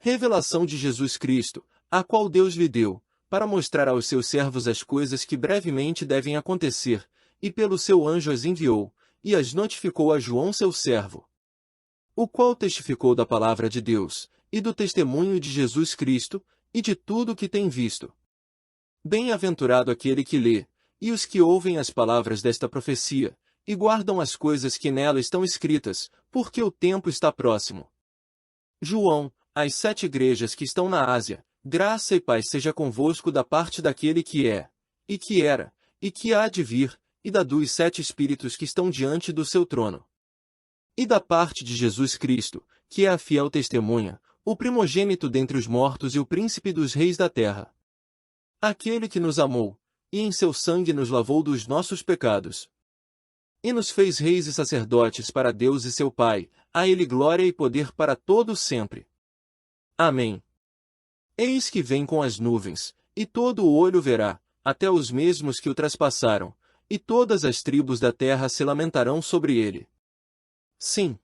revelação de Jesus Cristo, a qual Deus lhe deu, para mostrar aos seus servos as coisas que brevemente devem acontecer, e pelo seu anjo as enviou, e as notificou a João seu servo, o qual testificou da palavra de Deus, e do testemunho de Jesus Cristo, e de tudo o que tem visto. Bem-aventurado aquele que lê, e os que ouvem as palavras desta profecia, e guardam as coisas que nela estão escritas, porque o tempo está próximo. João, às 7 igrejas que estão na Ásia, graça e paz seja convosco da parte daquele que é, e que era, e que há de vir, e da dos 7 Espíritos que estão diante do seu trono. E da parte de Jesus Cristo, que é a fiel testemunha, o primogênito dentre os mortos e o príncipe dos reis da terra. Aquele que nos amou, e em seu sangue nos lavou dos nossos pecados. E nos fez reis e sacerdotes para Deus e seu Pai, a ele glória e poder para todos sempre. Amém. Eis que vem com as nuvens, e todo o olho verá, até os mesmos que o traspassaram, e todas as tribos da terra se lamentarão sobre ele. Sim.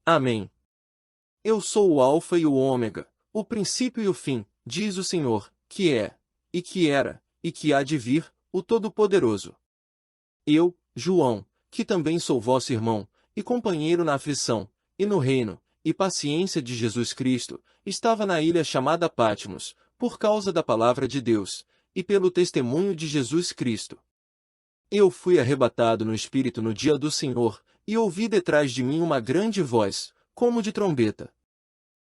Amém. Eu sou o Alfa e o Ômega, o princípio e o fim, diz o Senhor, que é, e que era, e que há de vir, o Todo-Poderoso. Eu, João, que também sou vosso irmão, e companheiro na aflição, e no reino, e paciência de Jesus Cristo, estava na ilha chamada Patmos, por causa da palavra de Deus, e pelo testemunho de Jesus Cristo. Eu fui arrebatado no Espírito no dia do Senhor, e ouvi detrás de mim uma grande voz, como de trombeta,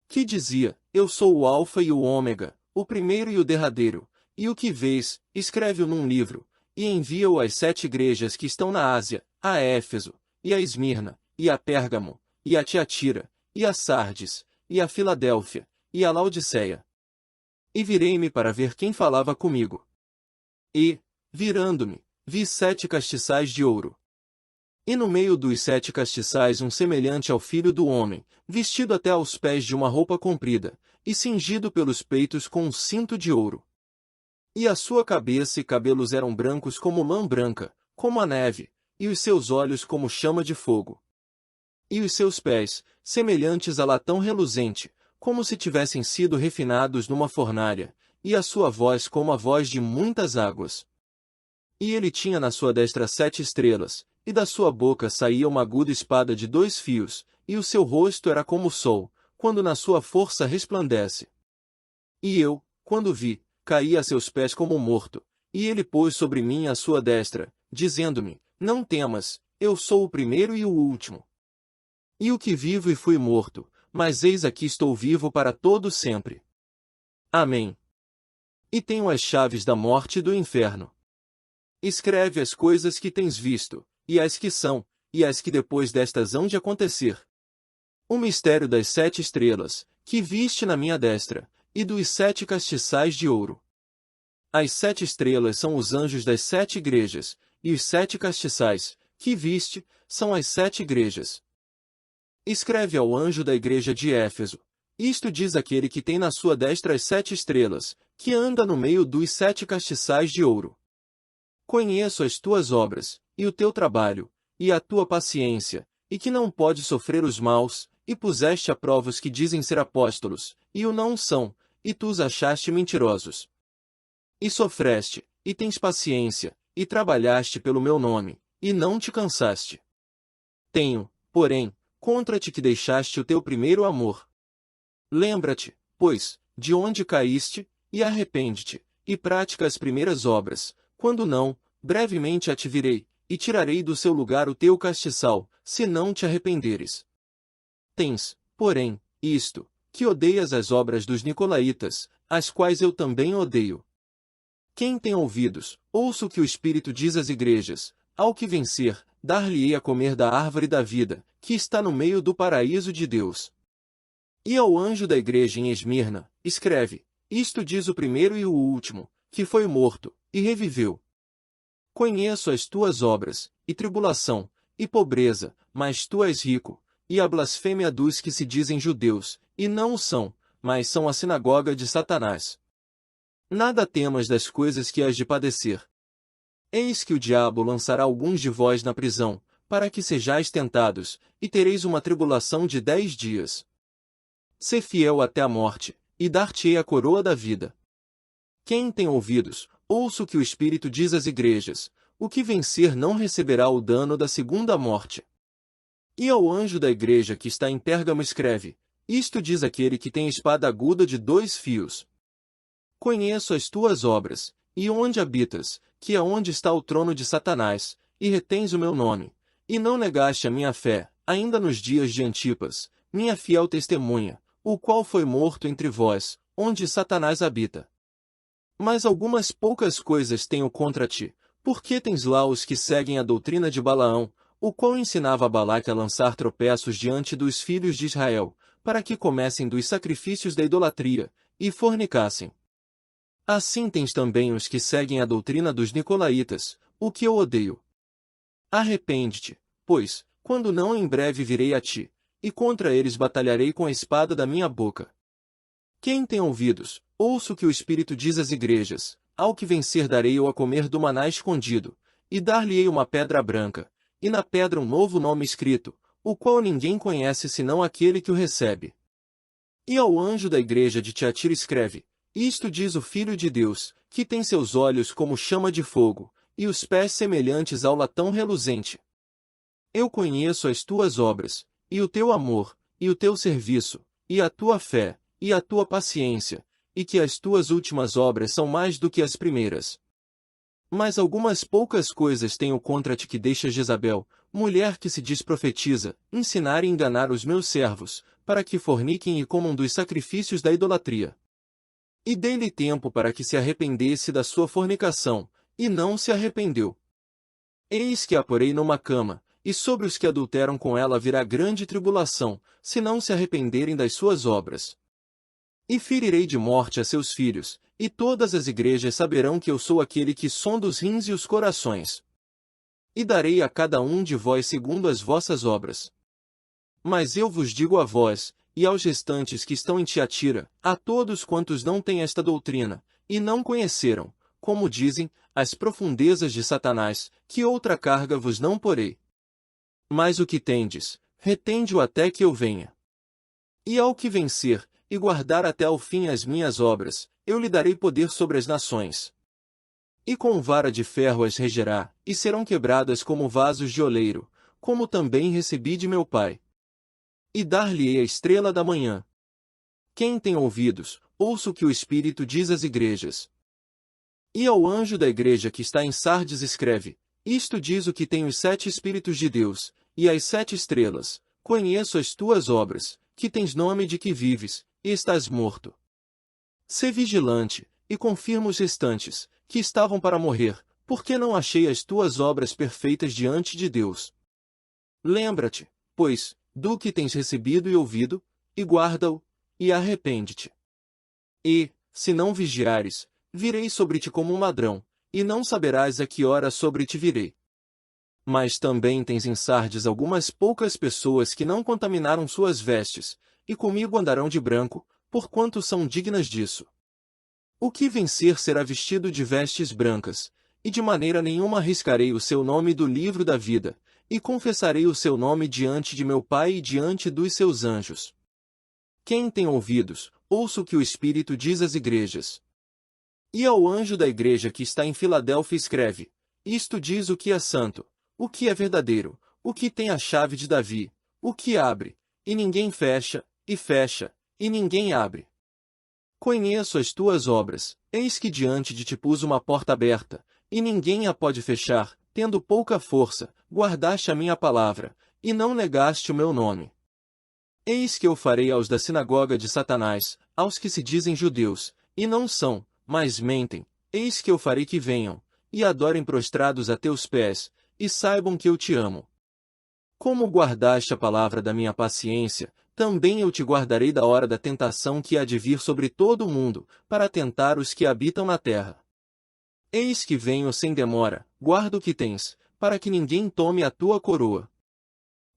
que dizia: Eu sou o Alfa e o Ômega, o primeiro e o derradeiro, e o que vês, escreve-o num livro, e envia-o às 7 igrejas que estão na Ásia, a Éfeso, e a Esmirna, e a Pérgamo, e a Tiatira, e a Sardes, e a Filadélfia, e a Laodiceia. E virei-me para ver quem falava comigo. E, virando-me, vi 7 castiçais de ouro. E no meio dos 7 castiçais um semelhante ao Filho do Homem, vestido até aos pés de uma roupa comprida, e cingido pelos peitos com um cinto de ouro. E a sua cabeça e cabelos eram brancos como lã branca, como a neve, e os seus olhos como chama de fogo. E os seus pés, semelhantes a latão reluzente, como se tivessem sido refinados numa fornalha, e a sua voz como a voz de muitas águas. E ele tinha na sua destra 7 estrelas, e da sua boca saía uma aguda espada de 2 fios, e o seu rosto era como o sol, quando na sua força resplandece. E eu, quando vi, caí a seus pés como morto, e ele pôs sobre mim a sua destra, dizendo-me: Não temas, eu sou o primeiro e o último. E o que vivo e fui morto, mas eis aqui estou vivo para todo sempre. Amém. E tenho as chaves da morte e do inferno. Escreve as coisas que tens visto, e as que são, e as que depois destas hão de acontecer. O mistério das 7 estrelas, que viste na minha destra, e dos 7 castiçais de ouro. As 7 estrelas são os anjos das 7 igrejas, e os 7 castiçais, que viste, são as 7 igrejas. Escreve ao anjo da igreja de Éfeso: Isto diz aquele que tem na sua destra as 7 estrelas, que anda no meio dos 7 castiçais de ouro. Conheço as tuas obras, e o teu trabalho, e a tua paciência, e que não pode sofrer os maus, e puseste à prova os que dizem ser apóstolos, e o não são, e tu os achaste mentirosos. E sofreste, e tens paciência, e trabalhaste pelo meu nome, e não te cansaste. Tenho, porém, contra ti que deixaste o teu primeiro amor. Lembra-te, pois, de onde caíste, e arrepende-te, e pratica as primeiras obras, quando não, brevemente a te virei, e tirarei do seu lugar o teu castiçal, se não te arrependeres. Tens, porém, isto, que odeias as obras dos nicolaítas, as quais eu também odeio. Quem tem ouvidos, ouça o que o Espírito diz às igrejas: Ao que vencer, dar-lhe-ei a comer da árvore da vida, que está no meio do paraíso de Deus. E ao anjo da igreja em Esmirna, escreve: Isto diz o primeiro e o último, que foi morto, e reviveu. Conheço as tuas obras, e tribulação, e pobreza, mas tu és rico, e a blasfêmia dos que se dizem judeus, e não o são, mas são a sinagoga de Satanás. Nada temas das coisas que hás de padecer. Eis que o diabo lançará alguns de vós na prisão, para que sejais tentados, e tereis uma tribulação de 10 dias. Sê fiel até a morte, e dar-te-ei a coroa da vida. Quem tem ouvidos, ouça o que o Espírito diz às igrejas: o que vencer não receberá o dano da segunda morte. E ao anjo da igreja que está em Pérgamo escreve: isto diz aquele que tem espada aguda de 2 fios. Conheço as tuas obras, e onde habitas, que é onde está o trono de Satanás, e retens o meu nome, e não negaste a minha fé, ainda nos dias de Antipas, minha fiel testemunha, o qual foi morto entre vós, onde Satanás habita. Mas algumas poucas coisas tenho contra ti, porque tens lá os que seguem a doutrina de Balaão, o qual ensinava a Balaque a lançar tropeços diante dos filhos de Israel, para que comessem dos sacrifícios da idolatria, e fornicassem. Assim tens também os que seguem a doutrina dos nicolaítas, o que eu odeio. Arrepende-te, pois, quando não em breve virei a ti, e contra eles batalharei com a espada da minha boca. Quem tem ouvidos, ouça o que o Espírito diz às igrejas: ao que vencer darei eu a comer do maná escondido, e dar-lhe-ei uma pedra branca, e na pedra um novo nome escrito, o qual ninguém conhece senão aquele que o recebe. E ao anjo da igreja de Tiatira escreve: isto diz o Filho de Deus, que tem seus olhos como chama de fogo, e os pés semelhantes ao latão reluzente. Eu conheço as tuas obras, e o teu amor, e o teu serviço, e a tua fé, e a tua paciência, e que as tuas últimas obras são mais do que as primeiras. Mas algumas poucas coisas tenho contra ti que deixa Jezabel, mulher que se diz profetiza, ensinar e enganar os meus servos, para que forniquem e comam dos sacrifícios da idolatria. E dei-lhe tempo para que se arrependesse da sua fornicação, e não se arrependeu. Eis que a porei numa cama, e sobre os que adulteram com ela virá grande tribulação, se não se arrependerem das suas obras. E ferirei de morte a seus filhos, e todas as igrejas saberão que eu sou aquele que sonda os rins e os corações. E darei a cada um de vós segundo as vossas obras. Mas eu vos digo a vós, e aos restantes que estão em Tiatira, a todos quantos não têm esta doutrina, e não conheceram, como dizem, as profundezas de Satanás, que outra carga vos não porei. Mas o que tendes, retende-o até que eu venha. E ao que vencer, e guardar até ao fim as minhas obras, eu lhe darei poder sobre as nações. E com vara de ferro as regerá, e serão quebradas como vasos de oleiro, como também recebi de meu Pai. E dar-lhe-ei a estrela da manhã. Quem tem ouvidos, ouça o que o Espírito diz às igrejas. E ao anjo da igreja que está em Sardes escreve: isto diz o que tem os 7 Espíritos de Deus, e as 7 estrelas: conheço as tuas obras, que tens nome de que vives, e estás morto. Sê vigilante, e confirma os restantes, que estavam para morrer, porque não achei as tuas obras perfeitas diante de Deus. Lembra-te, pois, do que tens recebido e ouvido, e guarda-o, e arrepende-te. E, se não vigiares, virei sobre ti como um ladrão, e não saberás a que hora sobre ti virei. Mas também tens em Sardes algumas poucas pessoas que não contaminaram suas vestes, e comigo andarão de branco, porquanto são dignas disso. O que vencer será vestido de vestes brancas, e de maneira nenhuma arriscarei o seu nome do livro da vida, e confessarei o seu nome diante de meu Pai e diante dos seus anjos. Quem tem ouvidos, ouça o que o Espírito diz às igrejas. E ao anjo da igreja que está em Filadélfia escreve: isto diz o que é santo, o que é verdadeiro, o que tem a chave de Davi, o que abre, e ninguém fecha, e ninguém abre. Conheço as tuas obras, eis que diante de ti pus uma porta aberta, e ninguém a pode fechar, tendo pouca força, guardaste a minha palavra, e não negaste o meu nome. Eis que eu farei aos da sinagoga de Satanás, aos que se dizem judeus, e não são, mas mentem, eis que eu farei que venham, e adorem prostrados a teus pés, e saibam que eu te amo. Como guardaste a palavra da minha paciência, também eu te guardarei da hora da tentação que há de vir sobre todo o mundo, para tentar os que habitam na terra. Eis que venho sem demora, guarda o que tens, para que ninguém tome a tua coroa.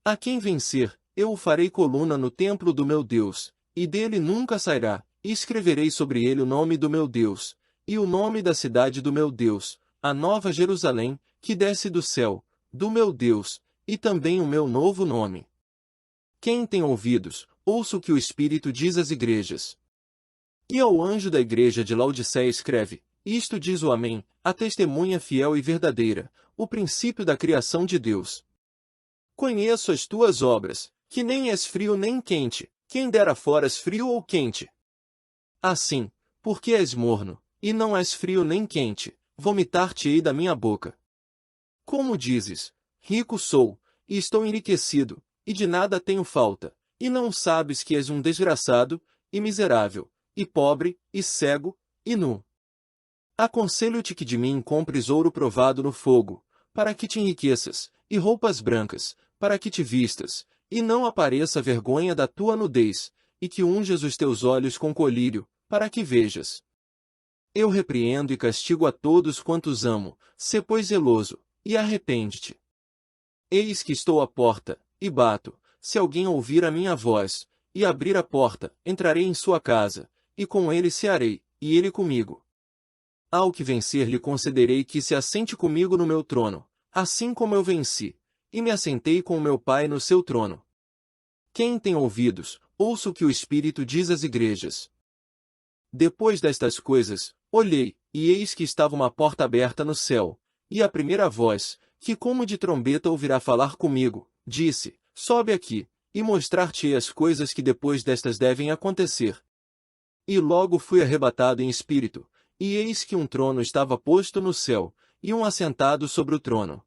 A quem vencer, eu o farei coluna no templo do meu Deus, e dele nunca sairá, e escreverei sobre ele o nome do meu Deus, e o nome da cidade do meu Deus, a nova Jerusalém, que desce do céu, do meu Deus, e também o meu novo nome. Quem tem ouvidos, ouça o que o Espírito diz às igrejas. E ao anjo da igreja de Laodiceia escreve: Isto diz o Amém, a testemunha fiel e verdadeira, o princípio da criação de Deus. Conheço as tuas obras, que nem és frio nem quente, quem dera foras frio ou quente. Assim, porque és morno, e não és frio nem quente, vomitar-te-ei da minha boca. Como dizes, rico sou, e estou enriquecido, e de nada tenho falta, e não sabes que és um desgraçado, e miserável, e pobre, e cego, e nu. Aconselho-te que de mim compres ouro provado no fogo, para que te enriqueças, e roupas brancas, para que te vistas, e não apareça a vergonha da tua nudez, e que unjas os teus olhos com colírio, para que vejas. Eu repreendo e castigo a todos quantos amo, sê pois zeloso, e arrepende-te. Eis que estou à porta, e bato, se alguém ouvir a minha voz, e abrir a porta, entrarei em sua casa, e com ele cearei, e ele comigo. Ao que vencer lhe concederei que se assente comigo no meu trono, assim como eu venci, e me assentei com o meu Pai no seu trono. Quem tem ouvidos, ouça o que o Espírito diz às igrejas. Depois destas coisas, olhei, e eis que estava uma porta aberta no céu, e a primeira voz, que como de trombeta ouvirá falar comigo, disse: Sobe aqui, e mostrar-te-ei as coisas que depois destas devem acontecer. E logo fui arrebatado em espírito, e eis que um trono estava posto no céu, e um assentado sobre o trono.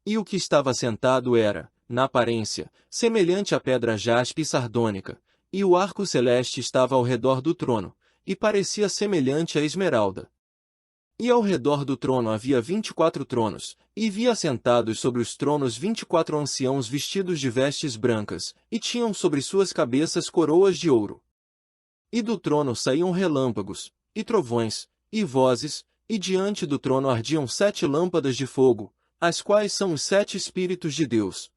E o que estava sentado era, na aparência, semelhante à pedra jaspe e sardônica, e o arco celeste estava ao redor do trono, e parecia semelhante à esmeralda. E ao redor do trono havia 24 tronos, e vi assentados sobre os tronos 24 anciãos vestidos de vestes brancas, e tinham sobre suas cabeças coroas de ouro. E do trono saíam relâmpagos, e trovões, e vozes, e diante do trono ardiam 7 lâmpadas de fogo, as quais são os 7 Espíritos de Deus.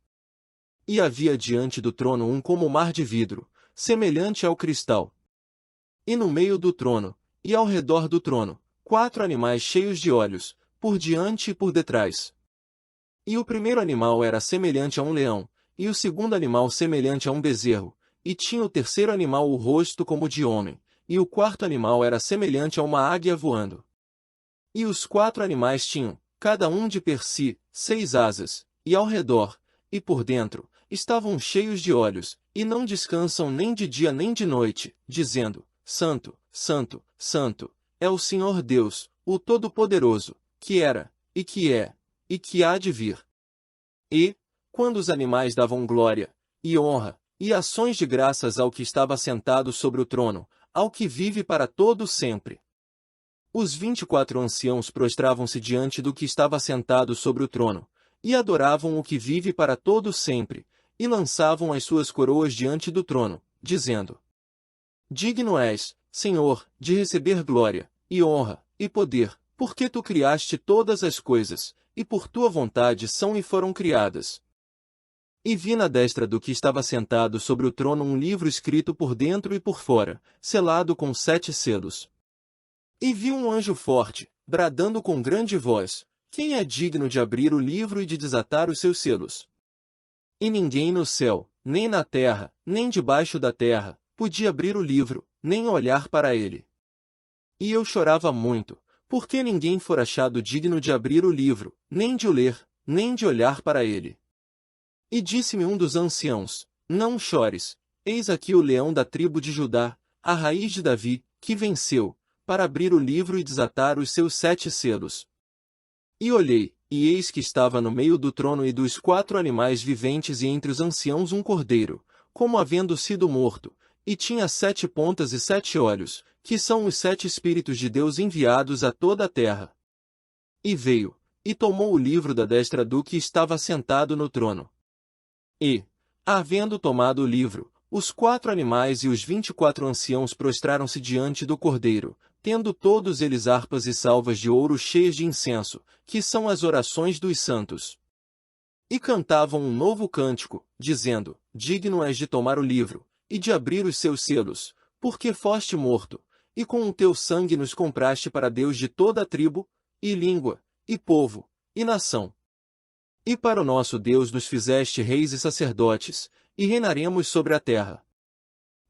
E havia diante do trono um como mar de vidro, semelhante ao cristal. E no meio do trono, e ao redor do trono, 4 animais cheios de olhos, por diante e por detrás. E o primeiro animal era semelhante a um leão, e o segundo animal semelhante a um bezerro, e tinha o terceiro animal o rosto como de homem, e o quarto animal era semelhante a uma águia voando. E os 4 animais tinham, cada um de per si, 6 asas, e ao redor, e por dentro, estavam cheios de olhos, e não descansam nem de dia nem de noite, dizendo: Santo, Santo, Santo, é o Senhor Deus, o Todo-Poderoso, que era, e que há de vir. E, quando os animais davam glória, e honra, e ações de graças ao que estava sentado sobre o trono, ao que vive para todo sempre. Os 24 anciãos prostravam-se diante do que estava sentado sobre o trono, e adoravam o que vive para todo sempre, e lançavam as suas coroas diante do trono, dizendo: Digno és, Senhor, de receber glória, e honra, e poder, porque tu criaste todas as coisas, e por tua vontade são e foram criadas. E vi na destra do que estava sentado sobre o trono um livro escrito por dentro e por fora, selado com 7 selos. E vi um anjo forte, bradando com grande voz: Quem é digno de abrir o livro e de desatar os seus selos? E ninguém no céu, nem na terra, nem debaixo da terra, podia abrir o livro, nem olhar para ele. E eu chorava muito, porque ninguém fora achado digno de abrir o livro, nem de o ler, nem de olhar para ele. E disse-me um dos anciãos: Não chores, eis aqui o leão da tribo de Judá, a raiz de Davi, que venceu, para abrir o livro e desatar os seus 7 selos. E olhei, e eis que estava no meio do trono e dos 4 animais viventes e entre os anciãos um cordeiro, como havendo sido morto, e tinha 7 pontas e 7 olhos, que são os 7 Espíritos de Deus enviados a toda a terra. E veio, e tomou o livro da destra do que estava sentado no trono. E, havendo tomado o livro, os 4 animais e os 24 anciãos prostraram-se diante do cordeiro, tendo todos eles harpas e salvas de ouro cheias de incenso, que são as orações dos santos. E cantavam um novo cântico, dizendo: Digno és de tomar o livro, e de abrir os seus selos, porque foste morto, e com o teu sangue nos compraste para Deus de toda a tribo, e língua, e povo, e nação. E para o nosso Deus nos fizeste reis e sacerdotes, e reinaremos sobre a terra.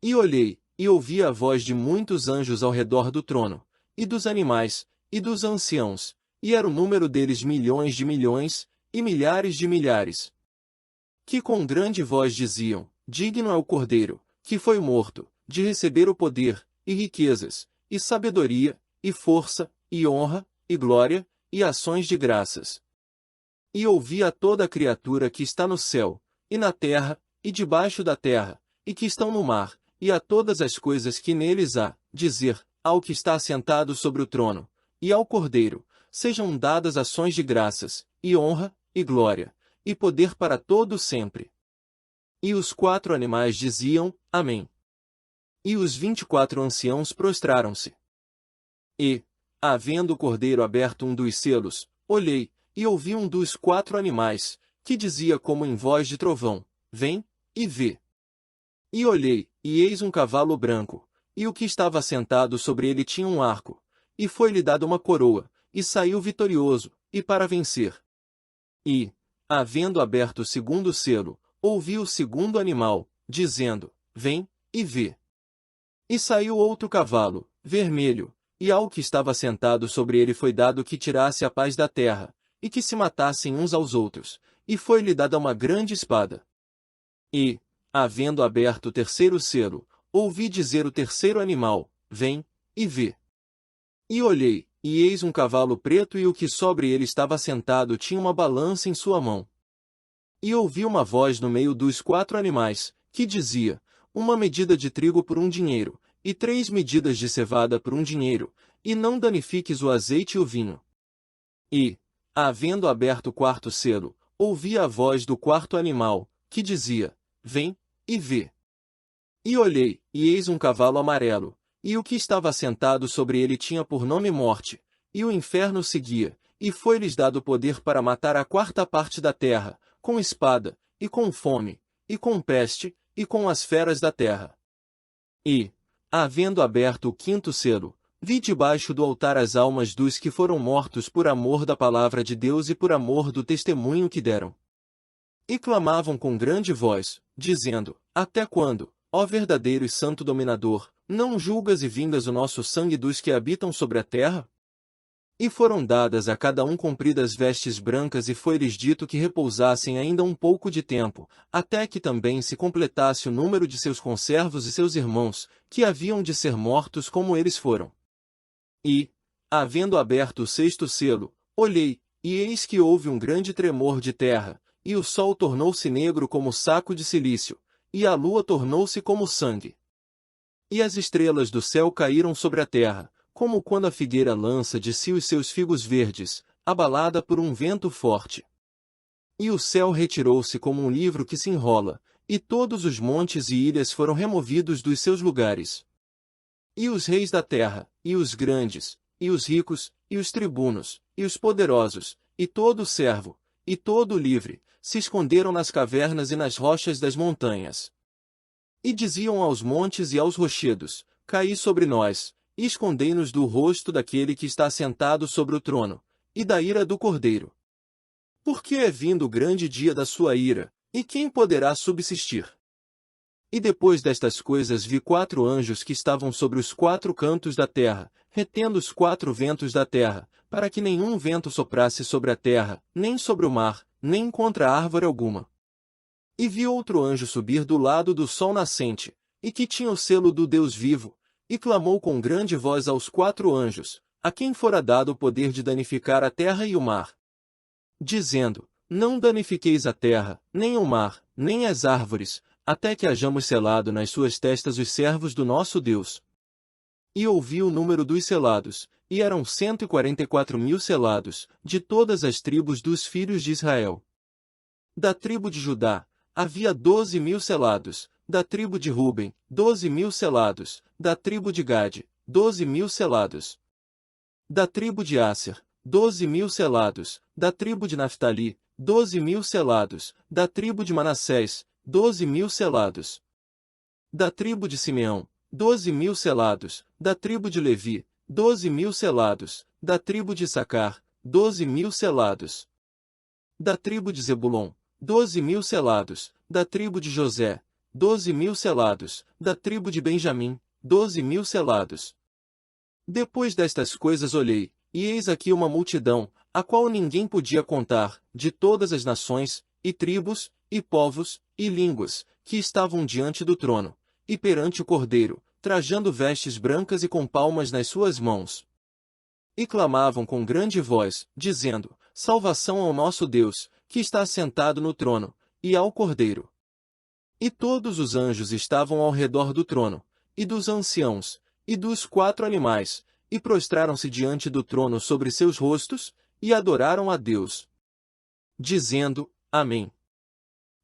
E olhei, e ouvi a voz de muitos anjos ao redor do trono, e dos animais, e dos anciãos, e era o número deles milhões de milhões, e milhares de milhares, que com grande voz diziam: Digno é o Cordeiro, que foi morto, de receber o poder, e riquezas, e sabedoria, e força, e honra, e glória, e ações de graças. E ouvi a toda criatura que está no céu, e na terra, e debaixo da terra, e que estão no mar, e a todas as coisas que neles há, dizer, ao que está assentado sobre o trono, e ao Cordeiro, sejam dadas ações de graças, e honra, e glória, e poder para todo sempre. E os 4 animais diziam, Amém. E os 24 anciãos prostraram-se. E, havendo o Cordeiro aberto um dos selos, olhei, e ouvi um dos 4 animais, que dizia como em voz de trovão, Vem, e vê. E olhei, e eis um cavalo branco, e o que estava sentado sobre ele tinha um arco, e foi-lhe dada uma coroa, e saiu vitorioso, e para vencer. E, havendo aberto o segundo selo, ouvi o segundo animal, dizendo, Vem, e vê. E saiu outro cavalo, vermelho, e ao que estava sentado sobre ele foi dado que tirasse a paz da terra, e que se matassem uns aos outros, e foi-lhe dada uma grande espada. E, havendo aberto o terceiro selo, ouvi dizer o terceiro animal, Vem, e vê. E olhei, e eis um cavalo preto e o que sobre ele estava sentado tinha uma balança em sua mão. E ouvi uma voz no meio dos 4 animais, que dizia, uma medida de trigo por 1 dinheiro, e 3 medidas de cevada por 1 dinheiro, e não danifiques o azeite e o vinho. E, havendo aberto o quarto selo, ouvi a voz do 4º animal, que dizia, Vem, e vê. E olhei, e eis um cavalo amarelo, e o que estava sentado sobre ele tinha por nome Morte, e o inferno seguia, e foi-lhes dado poder para matar a 4ª parte da terra, com espada, e com fome, e com peste, e com as feras da terra. E, havendo aberto o 5º selo, vi debaixo do altar as almas dos que foram mortos por amor da palavra de Deus e por amor do testemunho que deram. E clamavam com grande voz, dizendo, Até quando, ó verdadeiro e santo dominador, não julgas e vingas o nosso sangue dos que habitam sobre a terra? E foram dadas a cada um compridas vestes brancas e foi-lhes dito que repousassem ainda um pouco de tempo, até que também se completasse o número de seus conservos e seus irmãos, que haviam de ser mortos como eles foram. E, havendo aberto o 6º selo, olhei, e eis que houve um grande tremor de terra, e o sol tornou-se negro como saco de cilício, e a lua tornou-se como sangue. E as estrelas do céu caíram sobre a terra, como quando a figueira lança de si os seus figos verdes, abalada por um vento forte. E o céu retirou-se como um livro que se enrola, e todos os montes e ilhas foram removidos dos seus lugares. E os reis da terra, e os grandes, e os ricos, e os tribunos, e os poderosos, e todo o servo, e todo o livre, se esconderam nas cavernas e nas rochas das montanhas. E diziam aos montes e aos rochedos, Caí sobre nós, e escondei-nos do rosto daquele que está sentado sobre o trono, e da ira do Cordeiro. Porque é vindo o grande dia da sua ira, e quem poderá subsistir? E depois destas coisas vi 4 anjos que estavam sobre os 4 cantos da terra, retendo os 4 ventos da terra, para que nenhum vento soprasse sobre a terra, nem sobre o mar, nem contra árvore alguma. E vi outro anjo subir do lado do sol nascente, e que tinha o selo do Deus vivo, e clamou com grande voz aos 4 anjos, a quem fora dado o poder de danificar a terra e o mar, dizendo, Não danifiqueis a terra, nem o mar, nem as árvores, até que hajamos selado nas suas testas os servos do nosso Deus. E ouvi o número dos selados, e eram 144.000 selados, de todas as tribos dos filhos de Israel. Da tribo de Judá, havia 12.000 selados, da tribo de Ruben, 12.000 selados, da tribo de Gade, 12.000 selados. Da tribo de Asser, 12.000 selados, da tribo de Naftali, 12.000 selados, da tribo de Manassés, 12.000 selados. Da tribo de Simeão, 12.000 selados, da tribo de Levi, 12.000 selados, da tribo de Issacar, 12.000 selados. Da tribo de Zebulon, 12.000 selados, da tribo de José, 12.000 selados, da tribo de Benjamim, 12.000 selados. Depois destas coisas olhei, e eis aqui uma multidão, a qual ninguém podia contar, de todas as nações, e tribos, e povos, e línguas, que estavam diante do trono, e perante o Cordeiro, trajando vestes brancas e com palmas nas suas mãos. E clamavam com grande voz, dizendo: Salvação ao nosso Deus, que está assentado no trono, e ao Cordeiro. E todos os anjos estavam ao redor do trono, e dos anciãos, e dos 4 animais, e prostraram-se diante do trono sobre seus rostos, e adoraram a Deus, dizendo: Amém.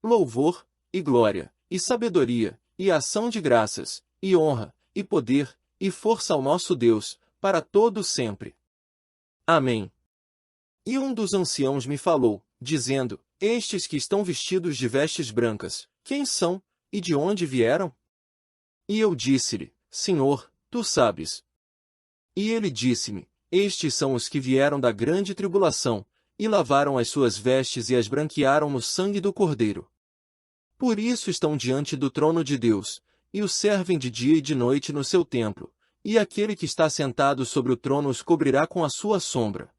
Louvor, e glória, e sabedoria, e ação de graças, e honra, e poder, e força ao nosso Deus, para todo sempre. Amém. E um dos anciãos me falou, dizendo: Estes que estão vestidos de vestes brancas, quem são, e de onde vieram? E eu disse-lhe: Senhor, tu sabes. E ele disse-me: Estes são os que vieram da grande tribulação, e lavaram as suas vestes e as branquearam no sangue do Cordeiro. Por isso estão diante do trono de Deus, e o servem de dia e de noite no seu templo, e aquele que está sentado sobre o trono os cobrirá com a sua sombra.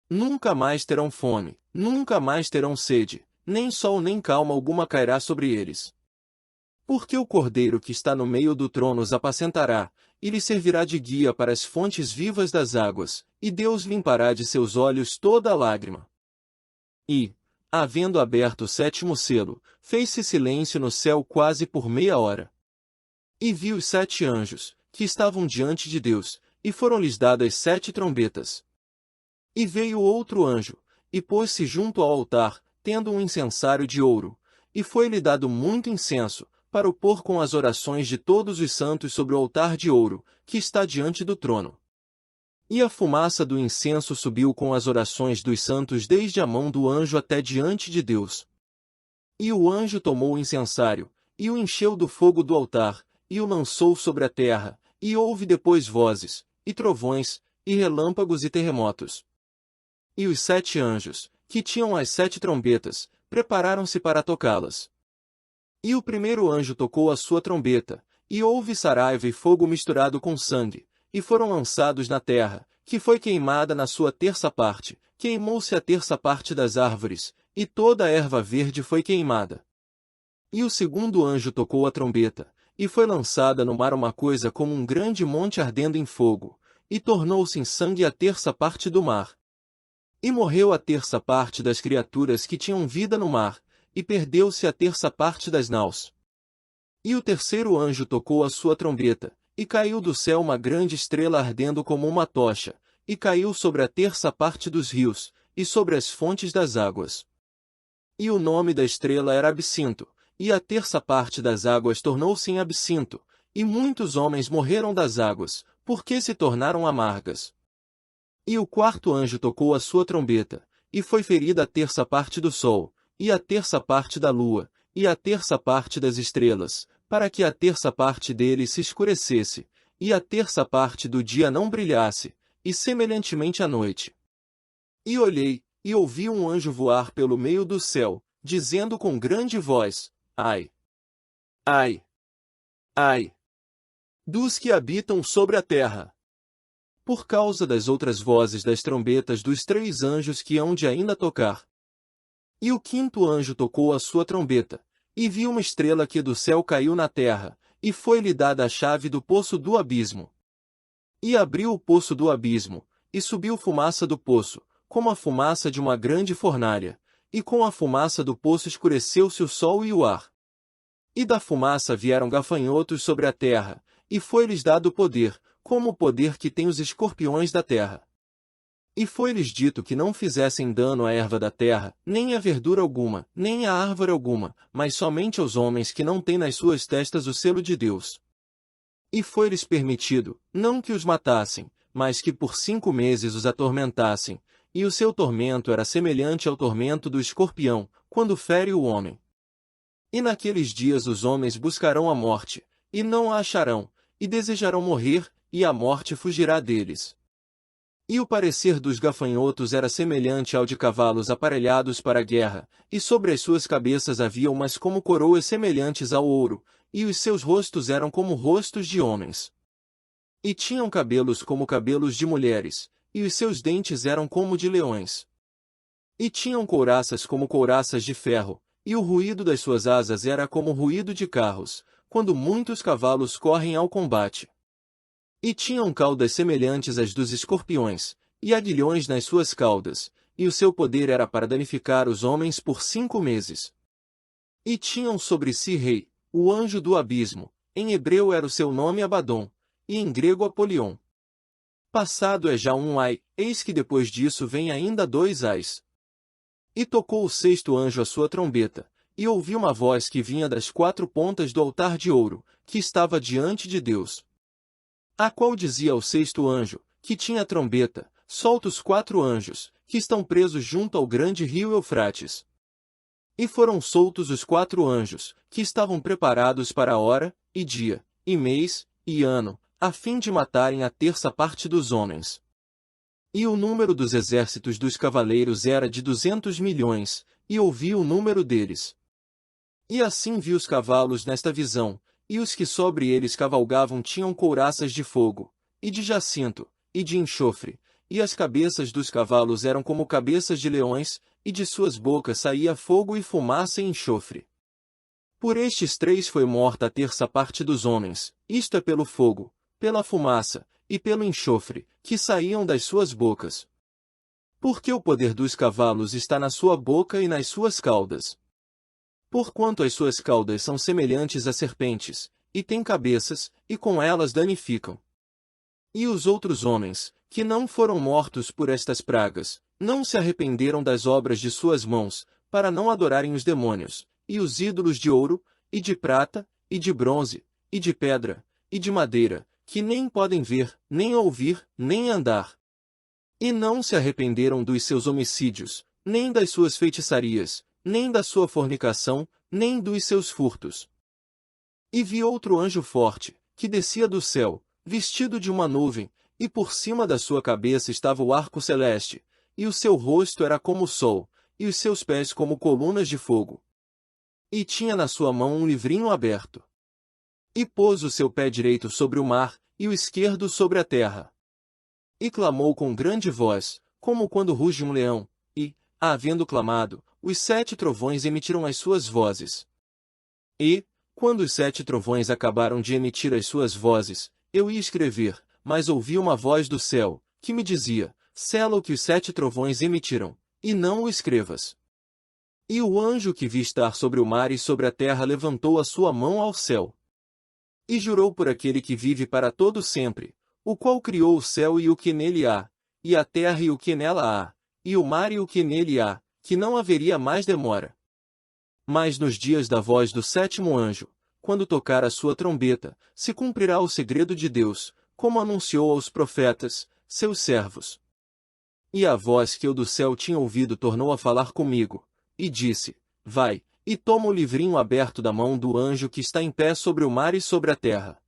Nunca mais terão fome, nunca mais terão sede, nem sol nem calma alguma cairá sobre eles. Porque o Cordeiro que está no meio do trono os apacentará, e lhe servirá de guia para as fontes vivas das águas, e Deus limpará de seus olhos toda a lágrima. E, havendo aberto o 7º selo, fez-se silêncio no céu quase por meia hora. E vi os 7 anjos, que estavam diante de Deus, e foram-lhes dadas 7 trombetas. E veio outro anjo, e pôs-se junto ao altar, tendo um incensário de ouro, e foi-lhe dado muito incenso, para o pôr com as orações de todos os santos sobre o altar de ouro, que está diante do trono. E a fumaça do incenso subiu com as orações dos santos desde a mão do anjo até diante de Deus. E o anjo tomou o incensário, e o encheu do fogo do altar, e o lançou sobre a terra, e houve depois vozes, e trovões, e relâmpagos e terremotos. E os 7 anjos, que tinham as 7 trombetas, prepararam-se para tocá-las. E o primeiro anjo tocou a sua trombeta, e houve saraiva e fogo misturado com sangue, e foram lançados na terra, que foi queimada na sua terça parte, queimou-se a terça parte das árvores, e toda a erva verde foi queimada. E o segundo anjo tocou a trombeta, e foi lançada no mar uma coisa como um grande monte ardendo em fogo, e tornou-se em sangue a terça parte do mar. E morreu a terça parte das criaturas que tinham vida no mar, e perdeu-se a terça parte das naus. E o terceiro anjo tocou a sua trombeta, e caiu do céu uma grande estrela ardendo como uma tocha, e caiu sobre a terça parte dos rios, e sobre as fontes das águas. E o nome da estrela era Absinto, e a terça parte das águas tornou-se em absinto, e muitos homens morreram das águas, porque se tornaram amargas. E o quarto anjo tocou a sua trombeta, e foi ferida a terça parte do sol, e a terça parte da lua, e a terça parte das estrelas, para que a terça parte deles se escurecesse, e a terça parte do dia não brilhasse, e semelhantemente à noite. E olhei, e ouvi um anjo voar pelo meio do céu, dizendo com grande voz: Ai! Ai! Ai! Dos que habitam sobre a terra! Por causa das outras vozes das trombetas dos 3 anjos que hão de ainda tocar. E o quinto anjo tocou a sua trombeta, e vi uma estrela que do céu caiu na terra, e foi-lhe dada a chave do poço do abismo. E abriu o poço do abismo, e subiu fumaça do poço, como a fumaça de uma grande fornalha, e com a fumaça do poço escureceu-se o sol e o ar. E da fumaça vieram gafanhotos sobre a terra, e foi-lhes dado poder, como o poder que tem os escorpiões da terra. E foi-lhes dito que não fizessem dano à erva da terra, nem à verdura alguma, nem à árvore alguma, mas somente aos homens que não têm nas suas testas o selo de Deus. E foi-lhes permitido, não que os matassem, mas que por 5 meses os atormentassem, e o seu tormento era semelhante ao tormento do escorpião, quando fere o homem. E naqueles dias os homens buscarão a morte, e não a acharão, e desejarão morrer, e a morte fugirá deles. E o parecer dos gafanhotos era semelhante ao de cavalos aparelhados para a guerra, e sobre as suas cabeças havia umas como coroas semelhantes ao ouro, e os seus rostos eram como rostos de homens. E tinham cabelos como cabelos de mulheres, e os seus dentes eram como de leões. E tinham couraças como couraças de ferro, e o ruído das suas asas era como o ruído de carros, quando muitos cavalos correm ao combate. E tinham caudas semelhantes às dos escorpiões, e aguilhões nas suas caudas, e o seu poder era para danificar os homens por 5 meses. E tinham sobre si rei, o anjo do abismo, em hebreu era o seu nome Abadom, e em grego Apolion. Passado é já um ai, eis que depois disso vem ainda 2 ais. E tocou o 6º anjo a sua trombeta, e ouvi uma voz que vinha das 4 pontas do altar de ouro, que estava diante de Deus. A qual dizia ao 6º anjo, que tinha a trombeta, solta os 4 anjos, que estão presos junto ao grande rio Eufrates. E foram soltos os 4 anjos, que estavam preparados para a hora, e dia, e mês, e ano, a fim de matarem a 1/3 parte dos homens. E o número dos exércitos dos cavaleiros era de 200 milhões, e ouvi o número deles. E assim vi os cavalos nesta visão, e os que sobre eles cavalgavam tinham couraças de fogo, e de jacinto, e de enxofre, e as cabeças dos cavalos eram como cabeças de leões, e de suas bocas saía fogo e fumaça e enxofre. Por estes 3 foi morta a 1/3 parte dos homens, isto é pelo fogo, pela fumaça, e pelo enxofre, que saíam das suas bocas. Porque o poder dos cavalos está na sua boca e nas suas caudas. Porquanto as suas caudas são semelhantes a serpentes, e têm cabeças, e com elas danificam. E os outros homens, que não foram mortos por estas pragas, não se arrependeram das obras de suas mãos, para não adorarem os demônios, e os ídolos de ouro, e de prata, e de bronze, e de pedra, e de madeira, que nem podem ver, nem ouvir, nem andar. E não se arrependeram dos seus homicídios, nem das suas feitiçarias, nem da sua fornicação, nem dos seus furtos. E vi outro anjo forte, que descia do céu, vestido de uma nuvem, e por cima da sua cabeça estava o arco celeste, e o seu rosto era como o sol, e os seus pés como colunas de fogo. E tinha na sua mão um livrinho aberto. E pôs o seu pé direito sobre o mar, e o esquerdo sobre a terra. E clamou com grande voz, como quando ruge um leão, e, havendo clamado, os 7 trovões emitiram as suas vozes. E, quando os 7 trovões acabaram de emitir as suas vozes, eu ia escrever, mas ouvi uma voz do céu, que me dizia, sela o que os 7 trovões emitiram, e não o escrevas. E o anjo que vi estar sobre o mar e sobre a terra levantou a sua mão ao céu. E jurou por aquele que vive para todo sempre, o qual criou o céu e o que nele há, e a terra e o que nela há, e o mar e o que nele há, que não haveria mais demora. Mas nos dias da voz do 7º anjo, quando tocar a sua trombeta, se cumprirá o segredo de Deus, como anunciou aos profetas, seus servos. E a voz que eu do céu tinha ouvido tornou a falar comigo, e disse, vai, e toma o livrinho aberto da mão do anjo que está em pé sobre o mar e sobre a terra.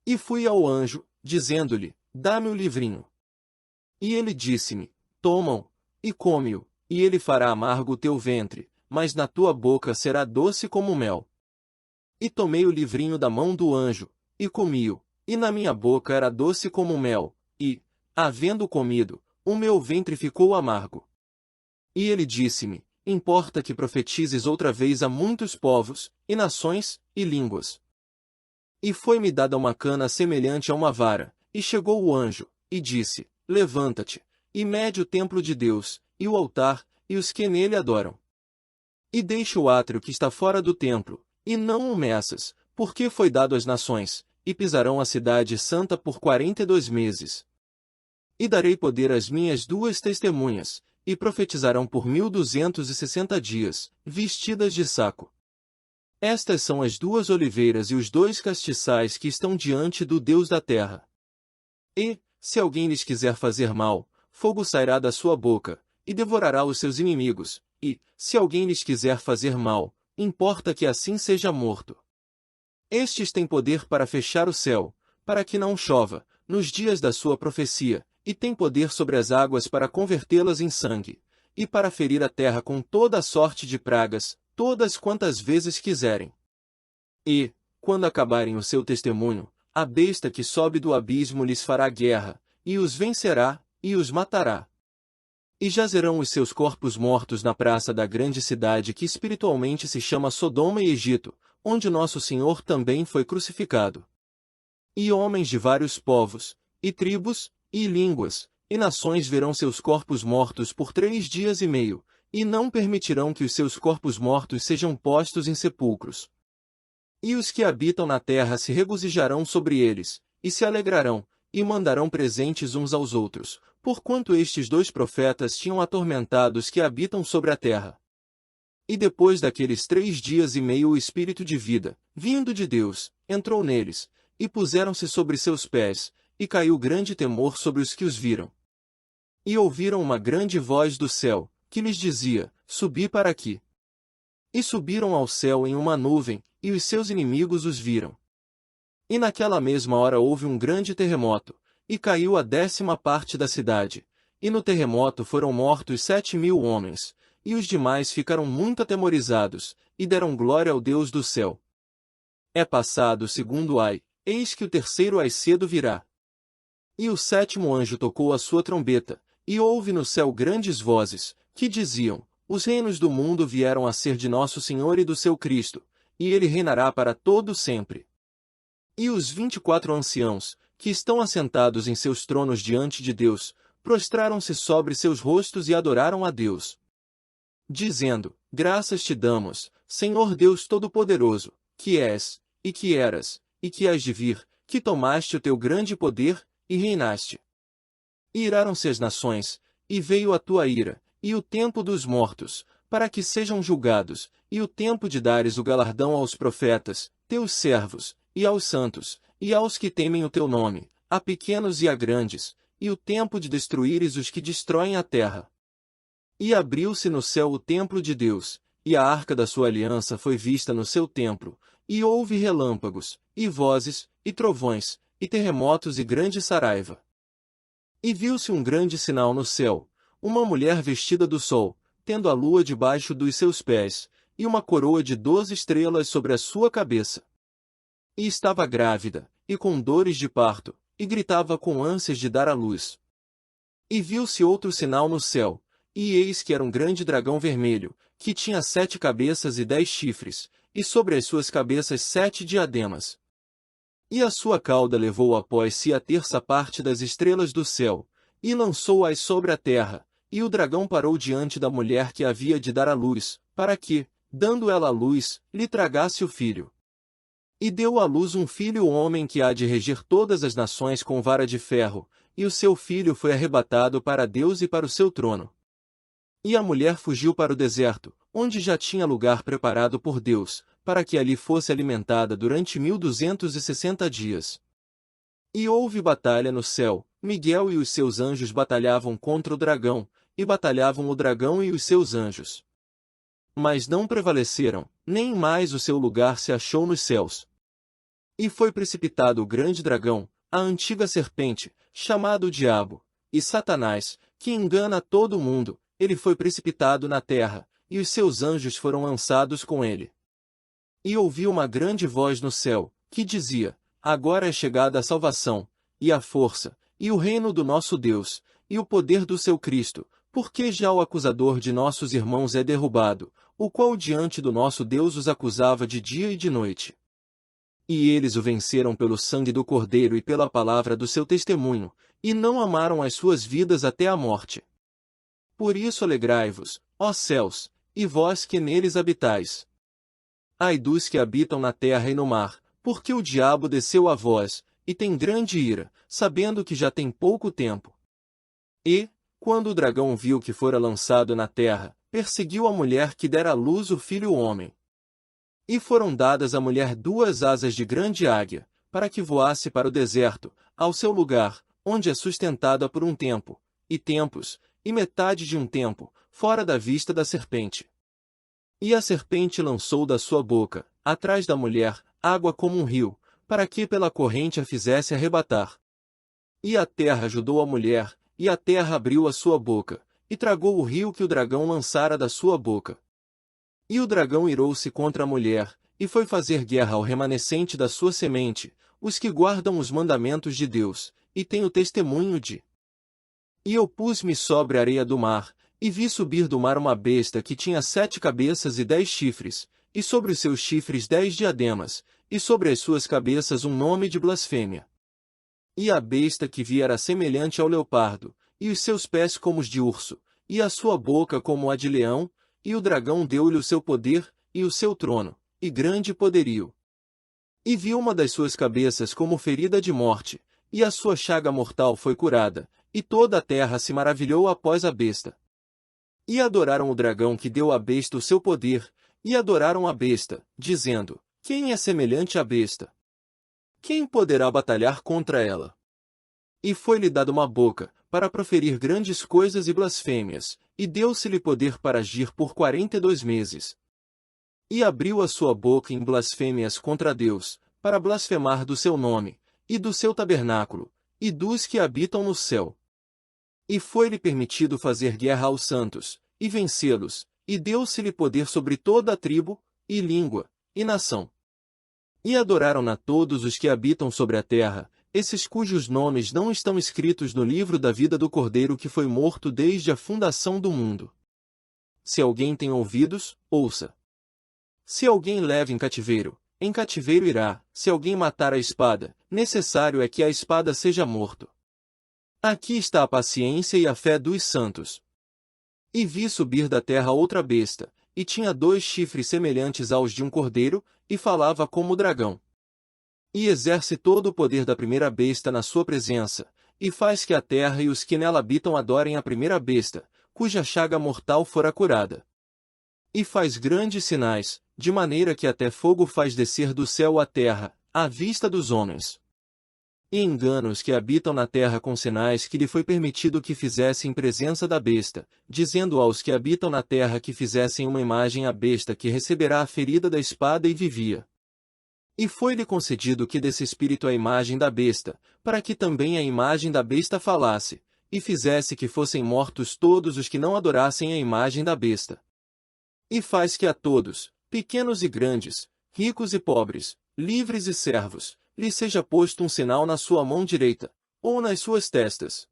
E fui ao anjo, dizendo-lhe, dá-me o livrinho. E ele disse-me, toma-o, e come-o, e ele fará amargo o teu ventre, mas na tua boca será doce como mel. E tomei o livrinho da mão do anjo, e comi-o, e na minha boca era doce como mel, e, havendo comido, o meu ventre ficou amargo. E ele disse-me, importa que profetizes outra vez a muitos povos, e nações, e línguas. E foi-me dada uma cana semelhante a uma vara, e chegou o anjo, e disse, levanta-te, e mede o templo de Deus, e o altar, e os que nele adoram. E deixa o átrio que está fora do templo, e não o meças, porque foi dado às nações, e pisarão a cidade santa por 42 meses. E darei poder às minhas 2 testemunhas, e profetizarão por 1260 dias, vestidas de saco. Estas são as 2 oliveiras e os 2 castiçais que estão diante do Deus da terra. E, se alguém lhes quiser fazer mal, fogo sairá da sua boca, e devorará os seus inimigos, e, se alguém lhes quiser fazer mal, importa que assim seja morto. Estes têm poder para fechar o céu, para que não chova, nos dias da sua profecia, e tem poder sobre as águas para convertê-las em sangue, e para ferir a terra com toda a sorte de pragas, todas quantas vezes quiserem. E, quando acabarem o seu testemunho, a besta que sobe do abismo lhes fará guerra, e os vencerá, e os matará. E jazerão os seus corpos mortos na praça da grande cidade que espiritualmente se chama Sodoma e Egito, onde nosso Senhor também foi crucificado. E homens de vários povos, e tribos, e línguas, e nações verão seus corpos mortos por 3 dias e meio, e não permitirão que os seus corpos mortos sejam postos em sepulcros. E os que habitam na terra se regozijarão sobre eles, e se alegrarão, e mandarão presentes uns aos outros, porquanto estes 2 profetas tinham atormentado os que habitam sobre a terra. E depois daqueles 3 dias e meio o Espírito de vida, vindo de Deus, entrou neles, e puseram-se sobre seus pés, e caiu grande temor sobre os que os viram. E ouviram uma grande voz do céu, que lhes dizia, subi para aqui. E subiram ao céu em uma nuvem, e os seus inimigos os viram. E naquela mesma hora houve um grande terremoto, e caiu a 10ª parte da cidade, e no terremoto foram mortos 7.000 homens, e os demais ficaram muito atemorizados, e deram glória ao Deus do céu. É passado o 2º ai, eis que o 3º ai cedo virá. E o 7º anjo tocou a sua trombeta, e houve no céu grandes vozes, que diziam, os reinos do mundo vieram a ser de nosso Senhor e do seu Cristo, e ele reinará para todo sempre. E os 24 anciãos, que estão assentados em seus tronos diante de Deus, prostraram-se sobre seus rostos e adoraram a Deus, dizendo, graças te damos, Senhor Deus Todo-Poderoso, que és, e que eras, e que hás de vir, que tomaste o teu grande poder, e reinaste. E iraram-se as nações, e veio a tua ira, e o tempo dos mortos, para que sejam julgados, e o tempo de dares o galardão aos profetas, teus servos, e aos santos, e aos que temem o teu nome, a pequenos e a grandes, e o tempo de destruíres os que destroem a terra. E abriu-se no céu o templo de Deus, e a arca da sua aliança foi vista no seu templo, e houve relâmpagos, e vozes, e trovões, e terremotos e grande saraiva. E viu-se um grande sinal no céu, uma mulher vestida do sol, tendo a lua debaixo dos seus pés, e uma coroa de 12 estrelas sobre a sua cabeça. E estava grávida, e com dores de parto, e gritava com ânsias de dar à luz. E viu-se outro sinal no céu, e eis que era um grande dragão vermelho, que tinha 7 cabeças e 10 chifres, e sobre as suas cabeças 7 diademas. E a sua cauda levou após si a 1/3 parte das estrelas do céu, e lançou-as sobre a terra, e o dragão parou diante da mulher que havia de dar à luz, para que, dando ela à luz, lhe tragasse o filho. E deu à luz um filho homem que há de reger todas as nações com vara de ferro, e o seu filho foi arrebatado para Deus e para o seu trono. E a mulher fugiu para o deserto, onde já tinha lugar preparado por Deus, para que ali fosse alimentada durante 1260 dias. E houve batalha no céu, Miguel e os seus anjos batalhavam contra o dragão, e batalhavam o dragão e os seus anjos. Mas não prevaleceram, nem mais o seu lugar se achou nos céus. E foi precipitado o grande dragão, a antiga serpente, chamado o Diabo, e Satanás, que engana todo o mundo, ele foi precipitado na terra, e os seus anjos foram lançados com ele. E ouvi uma grande voz no céu, que dizia, agora é chegada a salvação, e a força, e o reino do nosso Deus, e o poder do seu Cristo, porque já o acusador de nossos irmãos é derrubado, o qual diante do nosso Deus os acusava de dia e de noite. E eles o venceram pelo sangue do Cordeiro e pela palavra do seu testemunho, e não amaram as suas vidas até a morte. Por isso alegrai-vos, ó céus, e vós que neles habitais. Ai dos que habitam na terra e no mar, porque o diabo desceu a vós, e tem grande ira, sabendo que já tem pouco tempo. E, quando o dragão viu que fora lançado na terra, perseguiu a mulher que dera à luz o filho homem. E foram dadas à mulher 2 asas de grande águia, para que voasse para o deserto, ao seu lugar, onde é sustentada por um tempo, e tempos, e metade de um tempo, fora da vista da serpente. E a serpente lançou da sua boca, atrás da mulher, água como um rio, para que pela corrente a fizesse arrebatar. E a terra ajudou a mulher, e a terra abriu a sua boca, e tragou o rio que o dragão lançara da sua boca. E o dragão irou-se contra a mulher, e foi fazer guerra ao remanescente da sua semente, os que guardam os mandamentos de Deus, e têm o testemunho de. E eu pus-me sobre a areia do mar, e vi subir do mar uma besta que tinha 7 cabeças e 10 chifres, e sobre os seus chifres 10 diademas, e sobre as suas cabeças um nome de blasfêmia. E a besta que vi era semelhante ao leopardo, e os seus pés como os de urso, e a sua boca como a de leão, e o dragão deu-lhe o seu poder, e o seu trono, e grande poderio. E vi uma das suas cabeças como ferida de morte, e a sua chaga mortal foi curada, e toda a terra se maravilhou após a besta. E adoraram o dragão que deu à besta o seu poder, e adoraram a besta, dizendo, quem é semelhante à besta? Quem poderá batalhar contra ela? E foi-lhe dada uma boca, para proferir grandes coisas e blasfêmias, e deu-se-lhe poder para agir por 42 meses. E abriu a sua boca em blasfêmias contra Deus, para blasfemar do seu nome, e do seu tabernáculo, e dos que habitam no céu. E foi-lhe permitido fazer guerra aos santos, e vencê-los, e deu-se-lhe poder sobre toda a tribo, e língua, e nação. E adoraram-na todos os que habitam sobre a terra, esses cujos nomes não estão escritos no livro da vida do Cordeiro que foi morto desde a fundação do mundo. Se alguém tem ouvidos, ouça. Se alguém leva em cativeiro irá, se alguém matar a espada, necessário é que a espada seja morto. Aqui está a paciência e a fé dos santos. E vi subir da terra outra besta, e tinha 2 chifres semelhantes aos de um cordeiro, e falava como o dragão. E exerce todo o poder da primeira besta na sua presença, e faz que a terra e os que nela habitam adorem a primeira besta, cuja chaga mortal fora curada. E faz grandes sinais, de maneira que até fogo faz descer do céu à terra, à vista dos homens. E engana os que habitam na terra com sinais que lhe foi permitido que fizessem em presença da besta, dizendo aos que habitam na terra que fizessem uma imagem à besta que receberá a ferida da espada e vivia. E foi-lhe concedido que desse espírito a imagem da besta, para que também a imagem da besta falasse, e fizesse que fossem mortos todos os que não adorassem a imagem da besta. E faz que a todos, pequenos e grandes, ricos e pobres, livres e servos, lhe seja posto um sinal na sua mão direita, ou nas suas testas.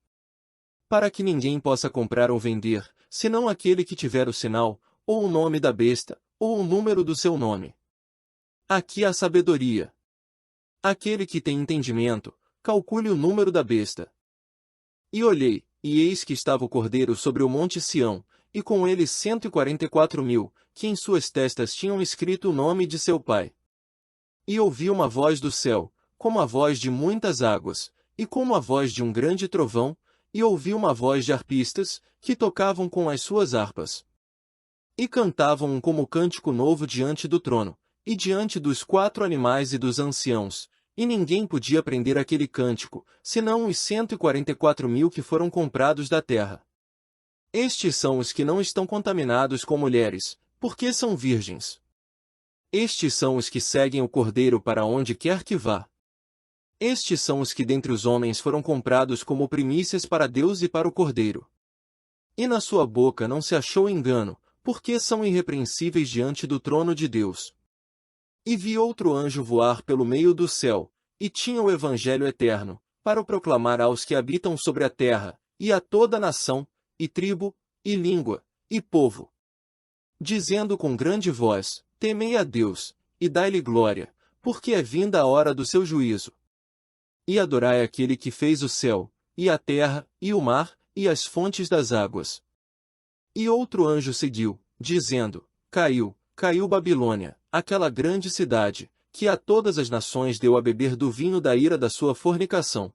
Para que ninguém possa comprar ou vender, senão aquele que tiver o sinal, ou o nome da besta, ou o número do seu nome. Aqui há sabedoria. Aquele que tem entendimento, calcule o número da besta. E olhei, e eis que estava o cordeiro sobre o monte Sião, e com ele 144.000, que em suas testas tinham escrito o nome de seu pai. E ouvi uma voz do céu, como a voz de muitas águas, e como a voz de um grande trovão, e ouvi uma voz de harpistas, que tocavam com as suas harpas. E cantavam um como cântico novo diante do trono, e diante dos 4 animais e dos anciãos, e ninguém podia aprender aquele cântico, senão os 144.000 que foram comprados da terra. Estes são os que não estão contaminados com mulheres, porque são virgens. Estes são os que seguem o Cordeiro para onde quer que vá. Estes são os que dentre os homens foram comprados como primícias para Deus e para o Cordeiro. E na sua boca não se achou engano, porque são irrepreensíveis diante do trono de Deus. E vi outro anjo voar pelo meio do céu, e tinha o Evangelho eterno, para o proclamar aos que habitam sobre a terra, e a toda nação, e tribo, e língua, e povo. Dizendo com grande voz, temei a Deus, e dai-lhe glória, porque é vinda a hora do seu juízo. E adorai aquele que fez o céu, e a terra, e o mar, e as fontes das águas. E outro anjo seguiu, dizendo, caiu Babilônia, aquela grande cidade, que a todas as nações deu a beber do vinho da ira da sua fornicação.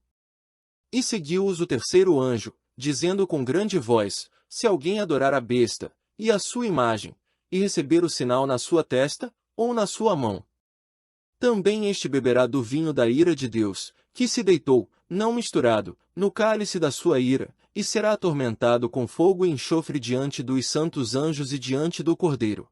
E seguiu-os o terceiro anjo, dizendo com grande voz, se alguém adorar a besta, e a sua imagem, e receber o sinal na sua testa, ou na sua mão. Também este beberá do vinho da ira de Deus, que se deitou, não misturado, no cálice da sua ira, e será atormentado com fogo e enxofre diante dos santos anjos e diante do Cordeiro.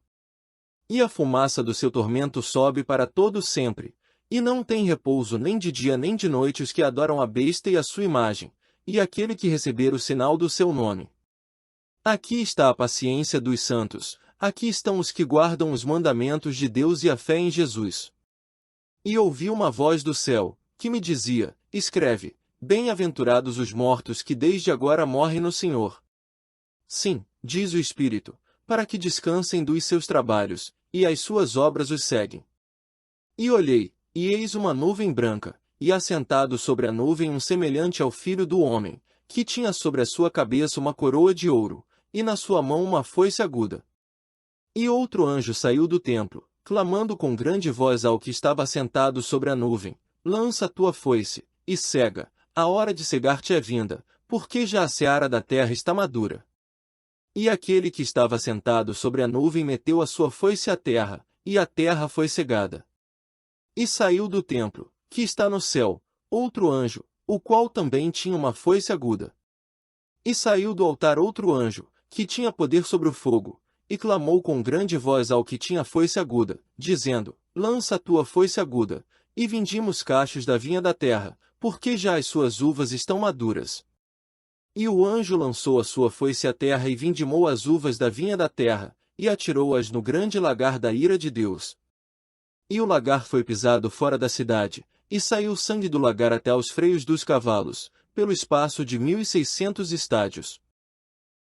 E a fumaça do seu tormento sobe para todo sempre, e não tem repouso nem de dia nem de noite os que adoram a besta e a sua imagem, e aquele que receber o sinal do seu nome. Aqui está a paciência dos santos, aqui estão os que guardam os mandamentos de Deus e a fé em Jesus. E ouvi uma voz do céu, que me dizia: escreve, bem-aventurados os mortos que desde agora morrem no Senhor. Sim, diz o Espírito, para que descansem dos seus trabalhos, e as suas obras os seguem. E olhei, e eis uma nuvem branca, e assentado sobre a nuvem um semelhante ao Filho do Homem, que tinha sobre a sua cabeça uma coroa de ouro, e na sua mão uma foice aguda. E outro anjo saiu do templo, clamando com grande voz ao que estava assentado sobre a nuvem: lança a tua foice, e cega, a hora de cegar-te é vinda, porque já a seara da terra está madura. E aquele que estava sentado sobre a nuvem meteu a sua foice à terra, e a terra foi cegada. E saiu do templo, que está no céu, outro anjo, o qual também tinha uma foice aguda. E saiu do altar outro anjo, que tinha poder sobre o fogo, e clamou com grande voz ao que tinha foice aguda, dizendo: lança a tua foice aguda, e vindimos cachos da vinha da terra, porque já as suas uvas estão maduras. E o anjo lançou a sua foice à terra e vindimou as uvas da vinha da terra, e atirou-as no grande lagar da ira de Deus. E o lagar foi pisado fora da cidade, e saiu sangue do lagar até aos freios dos cavalos, pelo espaço de 1.600 estádios.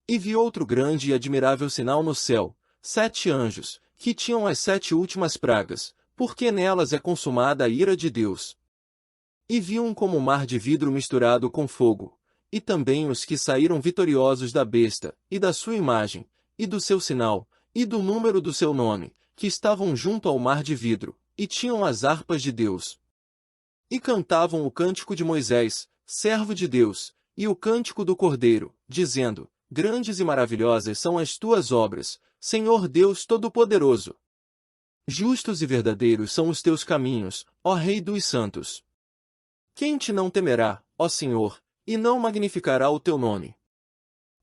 E vi outro grande e admirável sinal no céu, 7 anjos, que tinham as 7 últimas pragas, porque nelas é consumada a ira de Deus. E vi um como mar de vidro misturado com fogo, e também os que saíram vitoriosos da besta, e da sua imagem, e do seu sinal, e do número do seu nome, que estavam junto ao mar de vidro, e tinham as harpas de Deus. E cantavam o cântico de Moisés, servo de Deus, e o cântico do Cordeiro, dizendo: grandes e maravilhosas são as tuas obras, Senhor Deus Todo-Poderoso. Justos e verdadeiros são os teus caminhos, ó Rei dos santos. Quem te não temerá, ó Senhor, e não magnificará o teu nome?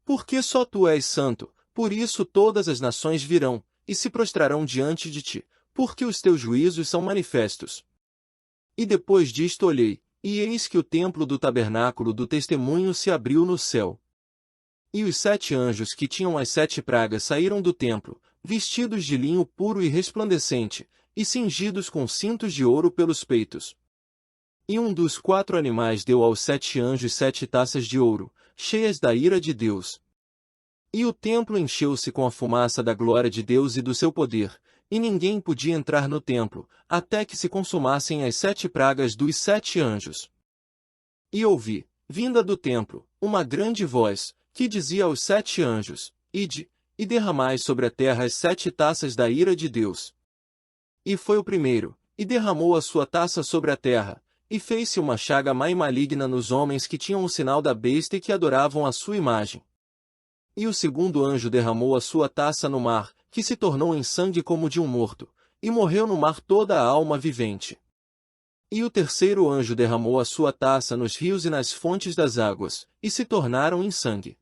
Porque só tu és santo, por isso todas as nações virão, e se prostrarão diante de ti, porque os teus juízos são manifestos. E depois disto olhei, e eis que o templo do tabernáculo do testemunho se abriu no céu. E os 7 anjos que tinham as 7 pragas saíram do templo, vestidos de linho puro e resplandecente, e cingidos com cintos de ouro pelos peitos. E um dos 4 animais deu aos 7 anjos 7 taças de ouro, cheias da ira de Deus. E o templo encheu-se com a fumaça da glória de Deus e do seu poder, e ninguém podia entrar no templo, até que se consumassem as 7 pragas dos 7 anjos. E ouvi, vinda do templo, uma grande voz, que dizia aos 7 anjos: ide, e derramai sobre a terra as 7 taças da ira de Deus. E foi o primeiro, e derramou a sua taça sobre a terra, e fez-se uma chaga má e maligna nos homens que tinham o sinal da besta e que adoravam a sua imagem. E o segundo anjo derramou a sua taça no mar, que se tornou em sangue como de um morto, e morreu no mar toda a alma vivente. E o terceiro anjo derramou a sua taça nos rios e nas fontes das águas, e se tornaram em sangue.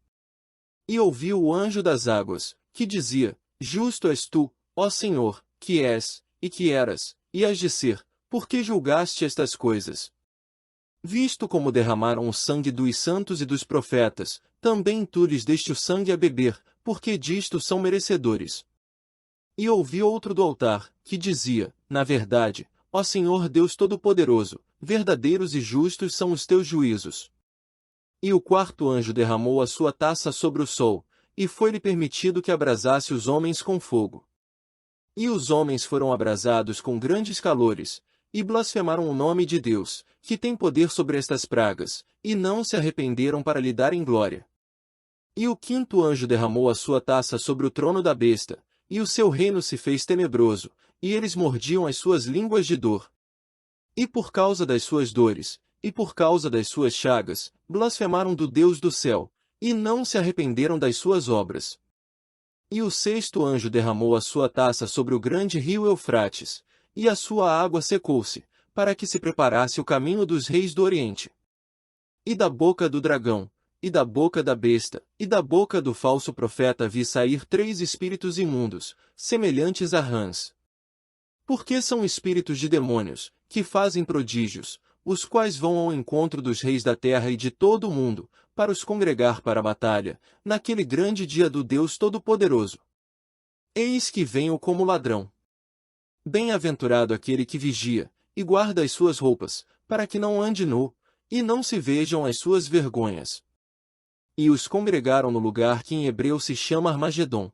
E ouvi o anjo das águas, que dizia: justo és tu, ó Senhor, que és, e que eras, e hás de ser, porque julgaste estas coisas. Visto como derramaram o sangue dos santos e dos profetas, também tu lhes deste o sangue a beber, porque disto são merecedores. E ouvi outro do altar, que dizia: na verdade, ó Senhor Deus Todo-Poderoso, verdadeiros e justos são os teus juízos. E o quarto anjo derramou a sua taça sobre o sol, e foi-lhe permitido que abrasasse os homens com fogo. E os homens foram abrasados com grandes calores, e blasfemaram o nome de Deus, que tem poder sobre estas pragas, e não se arrependeram para lhe darem glória. E o quinto anjo derramou a sua taça sobre o trono da besta, e o seu reino se fez tenebroso, e eles mordiam as suas línguas de dor. E por causa das suas dores, e por causa das suas chagas, blasfemaram do Deus do céu, e não se arrependeram das suas obras. E o sexto anjo derramou a sua taça sobre o grande rio Eufrates, e a sua água secou-se, para que se preparasse o caminho dos reis do Oriente. E da boca do dragão, e da boca da besta, e da boca do falso profeta vi sair 3 espíritos imundos, semelhantes a rãs. Porque são espíritos de demônios, que fazem prodígios, os quais vão ao encontro dos reis da terra e de todo o mundo, para os congregar para a batalha, naquele grande dia do Deus Todo-Poderoso. Eis que venho como ladrão. Bem-aventurado aquele que vigia, e guarda as suas roupas, para que não ande nu, e não se vejam as suas vergonhas. E os congregaram no lugar que em hebreu se chama Armagedon.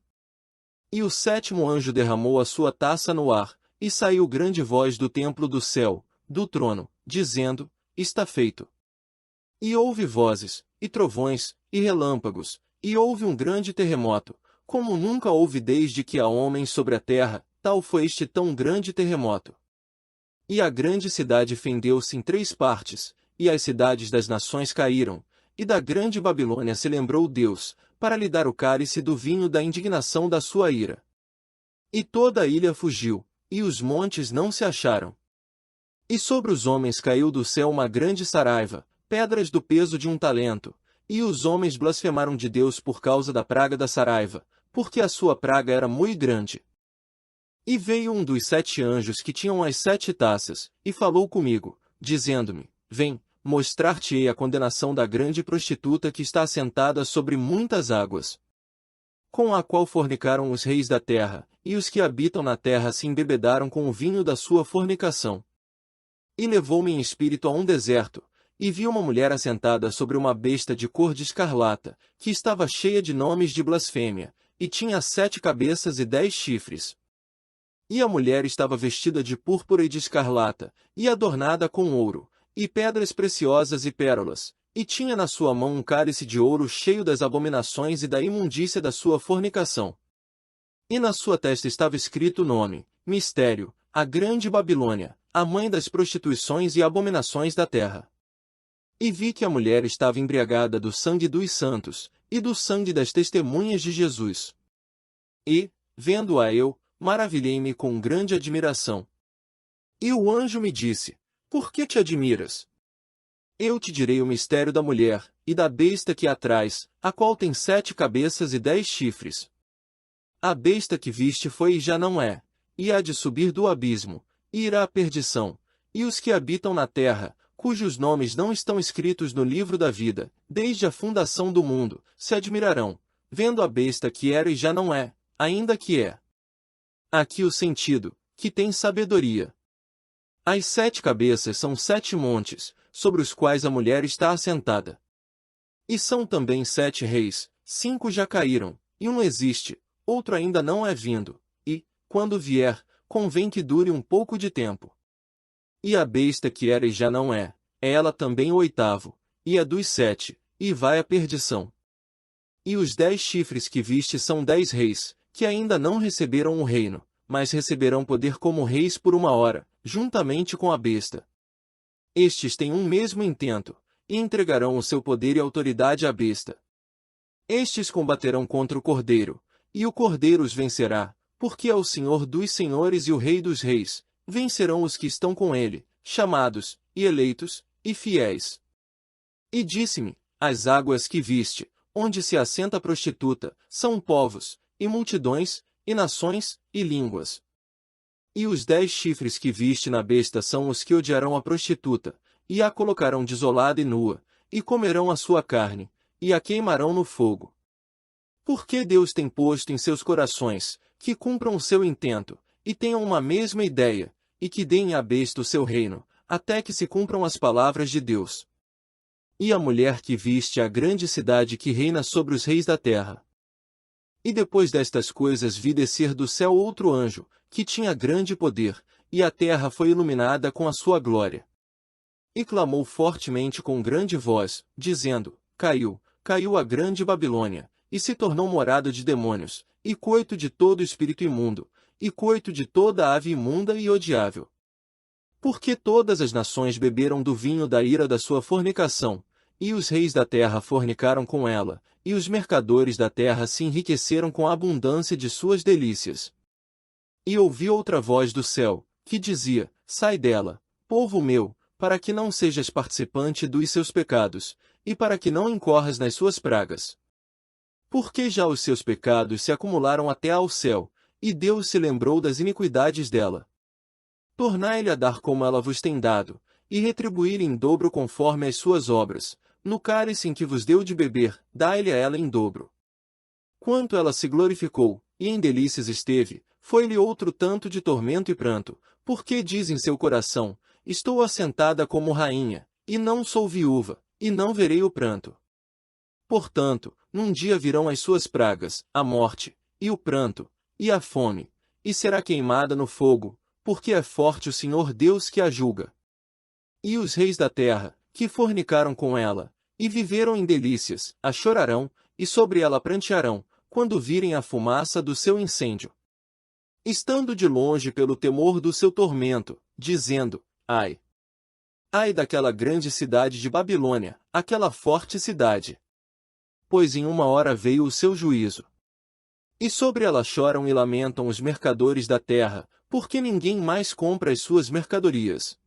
E o sétimo anjo derramou a sua taça no ar, e saiu grande voz do templo do céu, do trono, dizendo: Está feito. E houve vozes, e trovões, e relâmpagos, e houve um grande terremoto, como nunca houve desde que há homens sobre a terra, tal foi este tão grande terremoto. E a grande cidade fendeu-se em 3 partes, e as cidades das nações caíram, e da grande Babilônia se lembrou Deus, para lhe dar o cálice do vinho da indignação da sua ira. E toda a ilha fugiu, e os montes não se acharam. E sobre os homens caiu do céu uma grande saraiva, pedras do peso de 1 talento, e os homens blasfemaram de Deus por causa da praga da saraiva, porque a sua praga era muito grande. E veio um dos 7 anjos que tinham as 7 taças, e falou comigo, dizendo-me: Vem, mostrar-te-ei a condenação da grande prostituta que está assentada sobre muitas águas, com a qual fornicaram os reis da terra, e os que habitam na terra se embebedaram com o vinho da sua fornicação. E levou-me em espírito a um deserto, e vi uma mulher assentada sobre uma besta de cor de escarlata, que estava cheia de nomes de blasfêmia, e tinha 7 cabeças e 10 chifres. E a mulher estava vestida de púrpura e de escarlata, e adornada com ouro, e pedras preciosas e pérolas, e tinha na sua mão um cálice de ouro cheio das abominações e da imundícia da sua fornicação. E na sua testa estava escrito o nome, Mistério, a Grande Babilônia, a mãe das prostituições e abominações da terra. E vi que a mulher estava embriagada do sangue dos santos, e do sangue das testemunhas de Jesus. E, vendo-a eu, maravilhei-me com grande admiração. E o anjo me disse: Por que te admiras? Eu te direi o mistério da mulher, e da besta que a traz, a qual tem 7 cabeças e 10 chifres. A besta que viste foi e já não é, e há de subir do abismo, e irá à perdição, e os que habitam na terra, cujos nomes não estão escritos no livro da vida, desde a fundação do mundo, se admirarão, vendo a besta que era e já não é, ainda que é. Aqui o sentido, que tem sabedoria. As 7 cabeças são 7 montes, sobre os quais a mulher está assentada. E são também 7 reis, 5 já caíram, e um existe, outro ainda não é vindo, e, quando vier, convém que dure um pouco de tempo. E a besta que era e já não é ela também o 8º, e é dos 7, e vai à perdição. E os 10 chifres que viste são 10 reis, que ainda não receberam o reino, mas receberão poder como reis por 1 hora, juntamente com a besta. Estes têm um mesmo intento, e entregarão o seu poder e autoridade à besta. Estes combaterão contra o Cordeiro, e o Cordeiro os vencerá, porque é o Senhor dos senhores e o Rei dos reis, vencerão os que estão com ele, chamados, e eleitos, e fiéis. E disse-me: As águas que viste, onde se assenta a prostituta, são povos, e multidões, e nações, e línguas. E os 10 chifres que viste na besta são os que odiarão a prostituta, e a colocarão desolada e nua, e comerão a sua carne, e a queimarão no fogo. Porque Deus tem posto em seus corações, que cumpram o seu intento, e tenham uma mesma ideia, e que deem à besta o seu reino, até que se cumpram as palavras de Deus. E a mulher que viste é a grande cidade que reina sobre os reis da terra. E depois destas coisas vi descer do céu outro anjo, que tinha grande poder, e a terra foi iluminada com a sua glória. E clamou fortemente com grande voz, dizendo: Caiu, caiu a grande Babilônia, e se tornou morada de demônios, e coito de todo espírito imundo, e coito de toda ave imunda e odiável. Porque todas as nações beberam do vinho da ira da sua fornicação, e os reis da terra fornicaram com ela, e os mercadores da terra se enriqueceram com a abundância de suas delícias. E ouvi outra voz do céu, que dizia: Sai dela, povo meu, para que não sejas participante dos seus pecados, e para que não incorras nas suas pragas. Porque já os seus pecados se acumularam até ao céu, e Deus se lembrou das iniquidades dela. Tornai-lhe a dar como ela vos tem dado, e retribuir em dobro conforme as suas obras, no cálice em que vos deu de beber, dai-lhe a ela em dobro. Quanto ela se glorificou, e em delícias esteve, foi-lhe outro tanto de tormento e pranto, porque diz em seu coração, estou assentada como rainha, e não sou viúva, e não verei o pranto. Portanto, num dia virão as suas pragas, a morte, e o pranto, e a fome, e será queimada no fogo, porque é forte o Senhor Deus que a julga. E os reis da terra, que fornicaram com ela, e viveram em delícias, a chorarão, e sobre ela prantearão, quando virem a fumaça do seu incêndio. Estando de longe pelo temor do seu tormento, dizendo, ai! Ai daquela grande cidade de Babilônia, aquela forte cidade! Pois em uma hora veio o seu juízo. E sobre ela choram e lamentam os mercadores da terra, porque ninguém mais compra as suas mercadorias.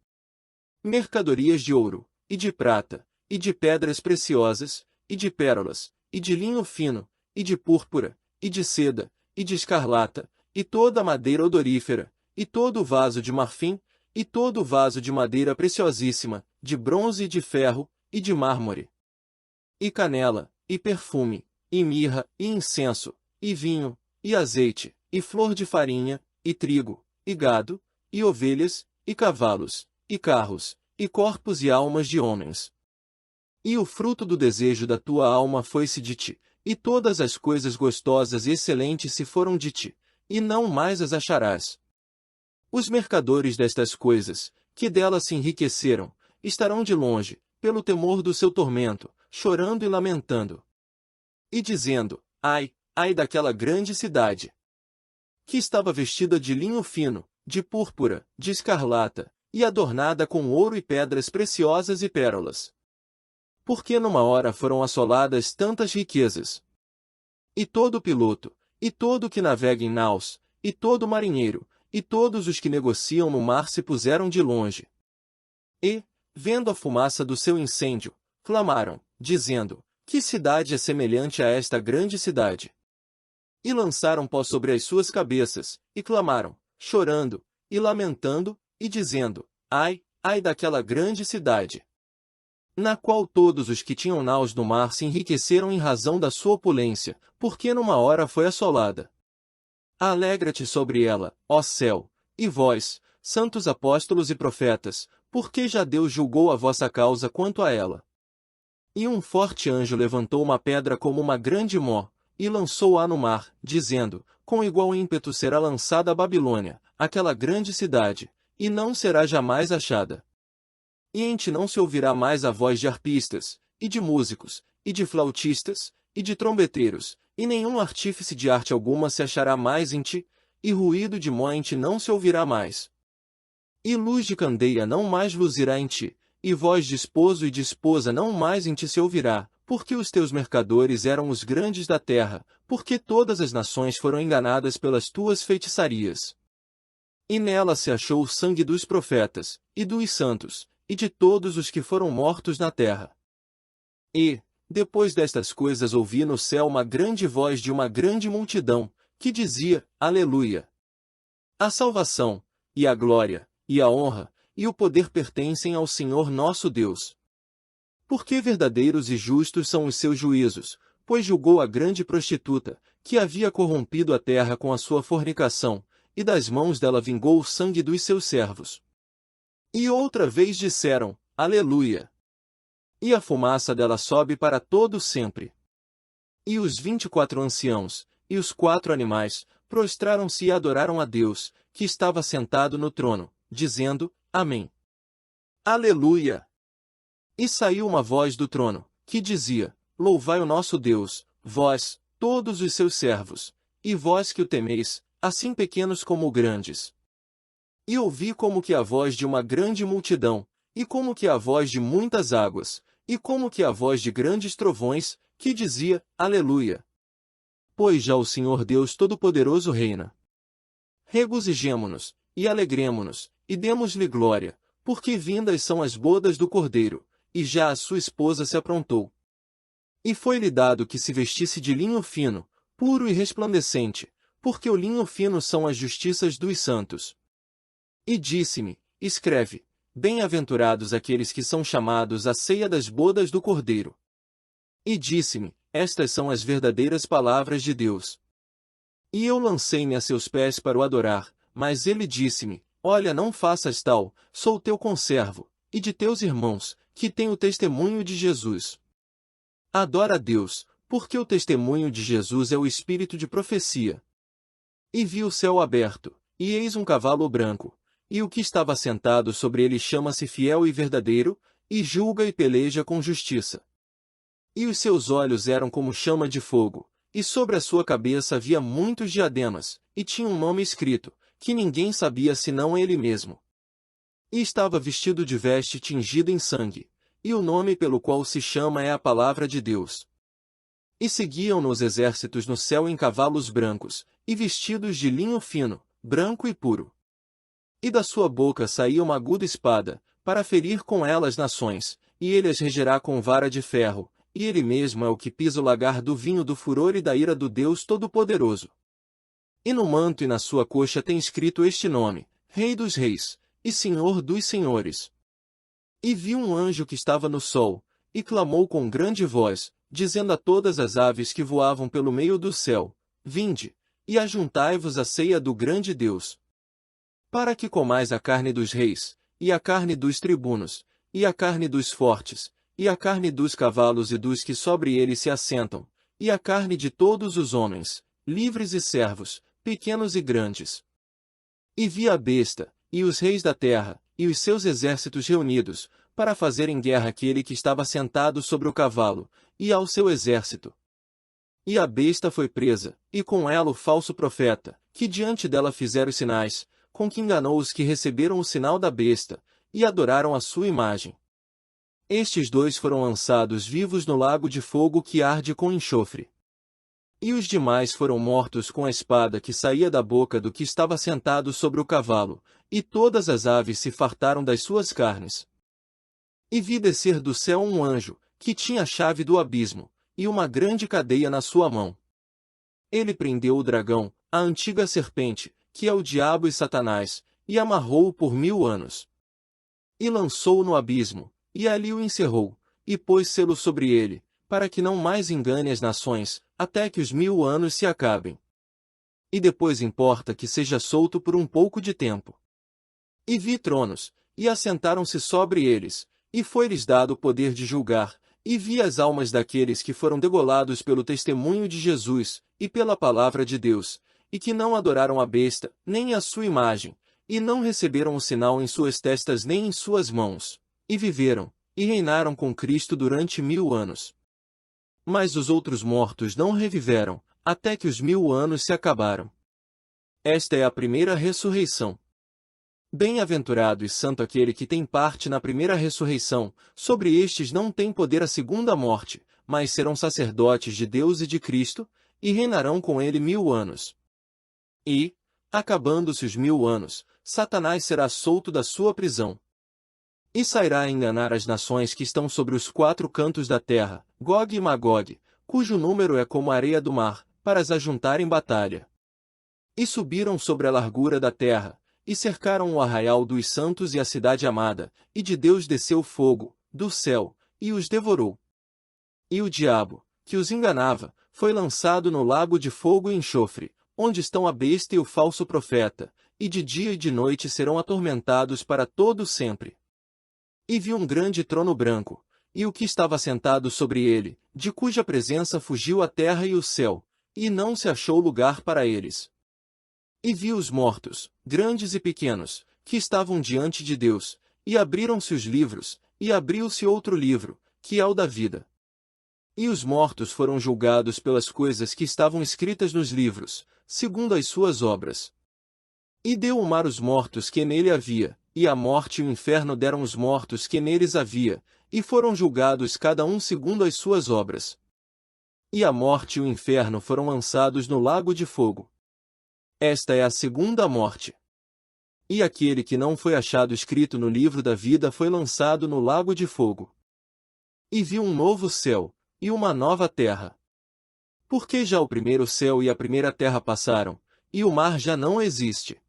Mercadorias de ouro, e de prata, e de pedras preciosas, e de pérolas, e de linho fino, e de púrpura, e de seda, e de escarlata, e toda a madeira odorífera, e todo o vaso de marfim, e todo o vaso de madeira preciosíssima, de bronze e de ferro, e de mármore. E canela, e perfume, e mirra, e incenso, e vinho, e azeite, e flor de farinha, e trigo, e gado, e ovelhas, e cavalos, e carros, e corpos e almas de homens. E o fruto do desejo da tua alma foi-se de ti, e todas as coisas gostosas e excelentes se foram de ti, e não mais as acharás. Os mercadores destas coisas, que dela se enriqueceram, estarão de longe, pelo temor do seu tormento, chorando e lamentando. E dizendo, ai, ai daquela grande cidade! Que estava vestida de linho fino, de púrpura, de escarlata, e adornada com ouro e pedras preciosas e pérolas. Porque numa hora foram assoladas tantas riquezas. E todo piloto, e todo que navega em naus, e todo marinheiro, e todos os que negociam no mar se puseram de longe. E, vendo a fumaça do seu incêndio, clamaram, dizendo, que cidade é semelhante a esta grande cidade? E lançaram pó sobre as suas cabeças, e clamaram, chorando, e lamentando, e dizendo, ai, ai daquela grande cidade! Na qual todos os que tinham naus no mar se enriqueceram em razão da sua opulência, porque numa hora foi assolada. Alegra-te sobre ela, ó céu, e vós, santos apóstolos e profetas, porque já Deus julgou a vossa causa quanto a ela. E um forte anjo levantou uma pedra como uma grande mó, e lançou-a no mar, dizendo, com igual ímpeto será lançada a Babilônia, aquela grande cidade, e não será jamais achada. E em ti não se ouvirá mais a voz de arpistas, e de músicos, e de flautistas, e de trombeteiros, e nenhum artífice de arte alguma se achará mais em ti, e ruído de mó em ti não se ouvirá mais. E luz de candeia não mais luzirá em ti, e voz de esposo e de esposa não mais em ti se ouvirá, porque os teus mercadores eram os grandes da terra, porque todas as nações foram enganadas pelas tuas feitiçarias. E nela se achou o sangue dos profetas, e dos santos, e de todos os que foram mortos na terra. E, depois destas coisas ouvi no céu uma grande voz de uma grande multidão, que dizia, Aleluia! A salvação, e a glória, e a honra, e o poder pertencem ao Senhor nosso Deus. Porque verdadeiros e justos são os seus juízos, pois julgou a grande prostituta, que havia corrompido a terra com a sua fornicação, e das mãos dela vingou o sangue dos seus servos. E outra vez disseram, Aleluia! E a fumaça dela sobe para todo sempre. E os 24 anciãos, e os 4 animais, prostraram-se e adoraram a Deus, que estava sentado no trono, dizendo, Amém. Aleluia! E saiu uma voz do trono, que dizia, Louvai o nosso Deus, vós, todos os seus servos, e vós que o temeis, assim pequenos como grandes. E ouvi como que a voz de uma grande multidão, e como que a voz de muitas águas, e como que a voz de grandes trovões, que dizia, Aleluia! Pois já o Senhor Deus Todo-Poderoso reina. Regozijemo-nos, e alegremo-nos, e demos-lhe glória, porque vindas são as bodas do Cordeiro, e já a sua esposa se aprontou. E foi-lhe dado que se vestisse de linho fino, puro e resplandecente, porque o linho fino são as justiças dos santos. E disse-me, escreve, bem-aventurados aqueles que são chamados à ceia das bodas do Cordeiro. E disse-me, estas são as verdadeiras palavras de Deus. E eu lancei-me a seus pés para o adorar, mas ele disse-me, olha, não faças tal, sou teu conservo, e de teus irmãos, que têm o testemunho de Jesus. Adora a Deus, porque o testemunho de Jesus é o espírito de profecia. E vi o céu aberto, e eis um cavalo branco, e o que estava sentado sobre ele chama-se Fiel e Verdadeiro, e julga e peleja com justiça. E os seus olhos eram como chama de fogo, e sobre a sua cabeça havia muitos diademas, e tinha um nome escrito, que ninguém sabia senão ele mesmo. E estava vestido de veste tingida em sangue, e o nome pelo qual se chama é a Palavra de Deus. E seguiam-no os exércitos no céu em cavalos brancos, e vestidos de linho fino, branco e puro. E da sua boca saía uma aguda espada, para ferir com ela as nações, e ele as regerá com vara de ferro, e ele mesmo é o que pisa o lagar do vinho do furor e da ira do Deus Todo-Poderoso. E no manto e na sua coxa tem escrito este nome, Rei dos Reis, e Senhor dos Senhores. E vi um anjo que estava no sol, e clamou com grande voz, dizendo a todas as aves que voavam pelo meio do céu, vinde, e ajuntai-vos à ceia do grande Deus. Para que comais a carne dos reis, e a carne dos tribunos, e a carne dos fortes, e a carne dos cavalos e dos que sobre eles se assentam, e a carne de todos os homens, livres e servos, pequenos e grandes. E vi a besta, e os reis da terra, e os seus exércitos reunidos, para fazerem guerra àquele que estava sentado sobre o cavalo, e ao seu exército. E a besta foi presa, e com ela o falso profeta, que diante dela fizera os sinais, com que enganou os que receberam o sinal da besta, e adoraram a sua imagem. Estes dois foram lançados vivos no lago de fogo que arde com enxofre. E os demais foram mortos com a espada que saía da boca do que estava sentado sobre o cavalo, e todas as aves se fartaram das suas carnes. E vi descer do céu um anjo, que tinha a chave do abismo, e uma grande cadeia na sua mão. Ele prendeu o dragão, a antiga serpente, que é o diabo e Satanás, e amarrou-o por 1000 anos. E lançou-o no abismo, e ali o encerrou, e pôs selo sobre ele, para que não mais engane as nações, até que os 1000 anos se acabem. E depois importa que seja solto por um pouco de tempo. E vi tronos, e assentaram-se sobre eles, e foi-lhes dado o poder de julgar, e vi as almas daqueles que foram degolados pelo testemunho de Jesus, e pela palavra de Deus, e que não adoraram a besta, nem a sua imagem, e não receberam o sinal em suas testas nem em suas mãos, e viveram, e reinaram com Cristo durante 1000 anos. Mas os outros mortos não reviveram, até que os 1000 anos se acabaram. Esta é a primeira ressurreição. Bem-aventurado e santo aquele que tem parte na primeira ressurreição, sobre estes não tem poder a segunda morte, mas serão sacerdotes de Deus e de Cristo, e reinarão com ele 1000 anos. E, acabando-se os 1000 anos, Satanás será solto da sua prisão. E sairá a enganar as nações que estão sobre os 4 cantos da terra, Gog e Magog, cujo número é como a areia do mar, para as ajuntar em batalha. E subiram sobre a largura da terra, e cercaram o arraial dos santos e a cidade amada, e de Deus desceu fogo, do céu, e os devorou. E o diabo, que os enganava, foi lançado no lago de fogo e enxofre, onde estão a besta e o falso profeta, e de dia e de noite serão atormentados para todo sempre. E vi um grande trono branco, e o que estava sentado sobre ele, de cuja presença fugiu a terra e o céu, e não se achou lugar para eles. E vi os mortos, grandes e pequenos, que estavam diante de Deus, e abriram-se os livros, e abriu-se outro livro, que é o da vida. E os mortos foram julgados pelas coisas que estavam escritas nos livros, segundo as suas obras. E deu o mar os mortos que nele havia, e a morte e o inferno deram os mortos que neles havia, e foram julgados cada um segundo as suas obras. E a morte e o inferno foram lançados no lago de fogo. Esta é a segunda morte. E aquele que não foi achado escrito no livro da vida foi lançado no lago de fogo. E vi um novo céu, e uma nova terra. Porque já o primeiro céu e a primeira terra passaram, e o mar já não existe.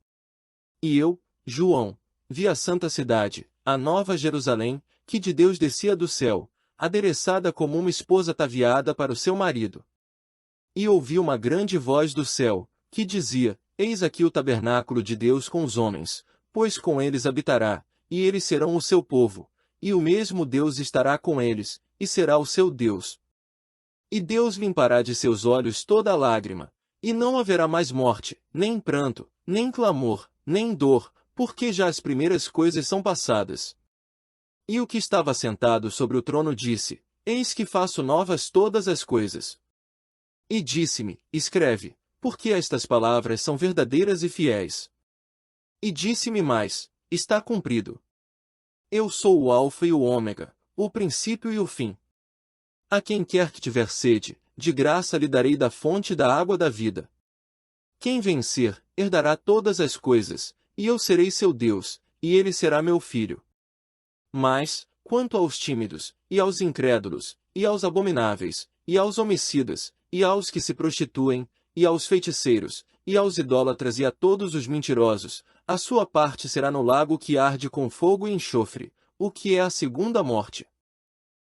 E eu, João, vi a santa cidade, a nova Jerusalém, que de Deus descia do céu, adereçada como uma esposa ataviada para o seu marido. E ouvi uma grande voz do céu, que dizia: Eis aqui o tabernáculo de Deus com os homens, pois com eles habitará, e eles serão o seu povo, e o mesmo Deus estará com eles, e será o seu Deus. E Deus limpará de seus olhos toda lágrima, e não haverá mais morte, nem pranto, nem clamor, nem dor, porque já as primeiras coisas são passadas. E o que estava sentado sobre o trono disse: Eis que faço novas todas as coisas. E disse-me: Escreve, porque estas palavras são verdadeiras e fiéis. E disse-me mais: Está cumprido. Eu sou o Alfa e o Ômega, o princípio e o fim. A quem quer que tiver sede, de graça lhe darei da fonte da água da vida. Quem vencer, herdará todas as coisas, e eu serei seu Deus, e ele será meu filho. Mas, quanto aos tímidos, e aos incrédulos, e aos abomináveis, e aos homicidas, e aos que se prostituem, e aos feiticeiros, e aos idólatras e a todos os mentirosos, a sua parte será no lago que arde com fogo e enxofre, o que é a segunda morte.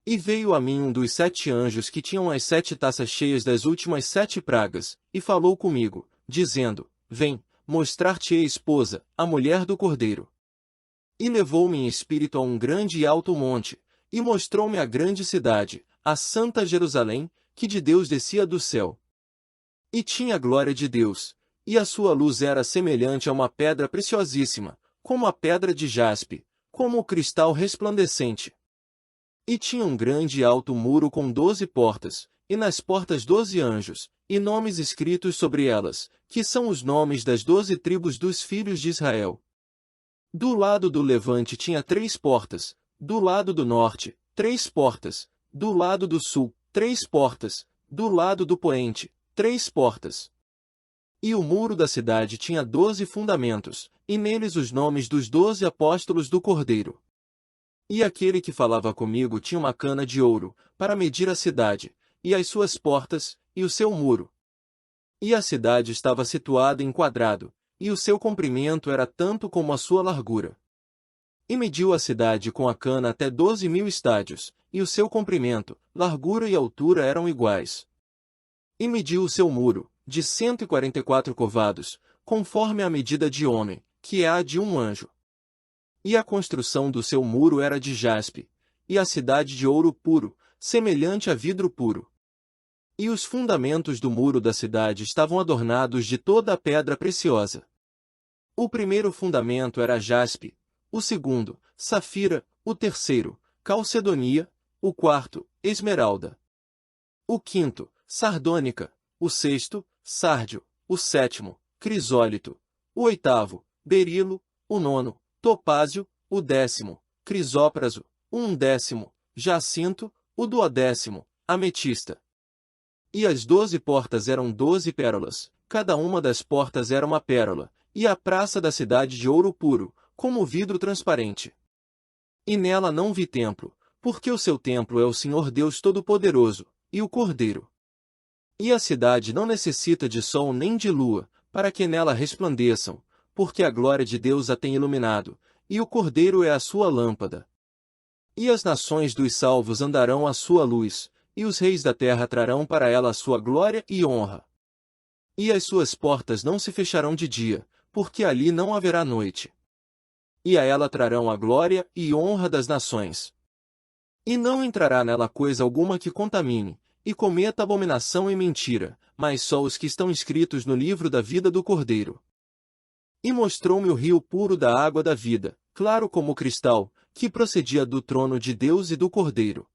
E veio a mim um dos 7 anjos que tinham as 7 taças cheias das últimas 7 pragas, e falou comigo, dizendo: Vem, mostrar-te-ei a esposa, a mulher do Cordeiro. E levou-me em espírito a um grande e alto monte, e mostrou-me a grande cidade, a santa Jerusalém, que de Deus descia do céu. E tinha a glória de Deus, e a sua luz era semelhante a uma pedra preciosíssima, como a pedra de jaspe, como o cristal resplandecente. E tinha um grande e alto muro com 12 portas, e nas portas 12 anjos, e nomes escritos sobre elas, que são os nomes das 12 tribos dos filhos de Israel. Do lado do levante tinha 3 portas, do lado do norte, 3 portas, do lado do sul, 3 portas, do lado do poente, 3 portas. E o muro da cidade tinha 12 fundamentos, e neles os nomes dos 12 apóstolos do Cordeiro. E aquele que falava comigo tinha uma cana de ouro, para medir a cidade, e as suas portas, e o seu muro. E a cidade estava situada em quadrado, e o seu comprimento era tanto como a sua largura. E mediu a cidade com a cana até 12.000 estádios, e o seu comprimento, largura e altura eram iguais. E mediu o seu muro, de 144 covados, conforme a medida de homem, que é a de um anjo. E a construção do seu muro era de jaspe, e a cidade de ouro puro, semelhante a vidro puro. E os fundamentos do muro da cidade estavam adornados de toda a pedra preciosa. O primeiro fundamento era jaspe, o segundo, safira, o terceiro, calcedonia, o quarto, esmeralda. O quinto, sardônica, o sexto, sárdio, o sétimo, crisólito, o oitavo, berilo, o nono, topázio, o 10º, crisópraso, o 11º, jacinto, o 12º, ametista. E as 12 portas eram 12 pérolas, cada uma das portas era uma pérola, e a praça da cidade de ouro puro, como vidro transparente. E nela não vi templo, porque o seu templo é o Senhor Deus Todo-Poderoso, e o Cordeiro. E a cidade não necessita de sol nem de lua, para que nela resplandeçam, porque a glória de Deus a tem iluminado, e o Cordeiro é a sua lâmpada. E as nações dos salvos andarão à sua luz, e os reis da terra trarão para ela a sua glória e honra. E as suas portas não se fecharão de dia, porque ali não haverá noite. E a ela trarão a glória e honra das nações. E não entrará nela coisa alguma que contamine, e cometa abominação e mentira, mas só os que estão inscritos no livro da vida do Cordeiro. E mostrou-me o rio puro da água da vida, claro como cristal, que procedia do trono de Deus e do Cordeiro.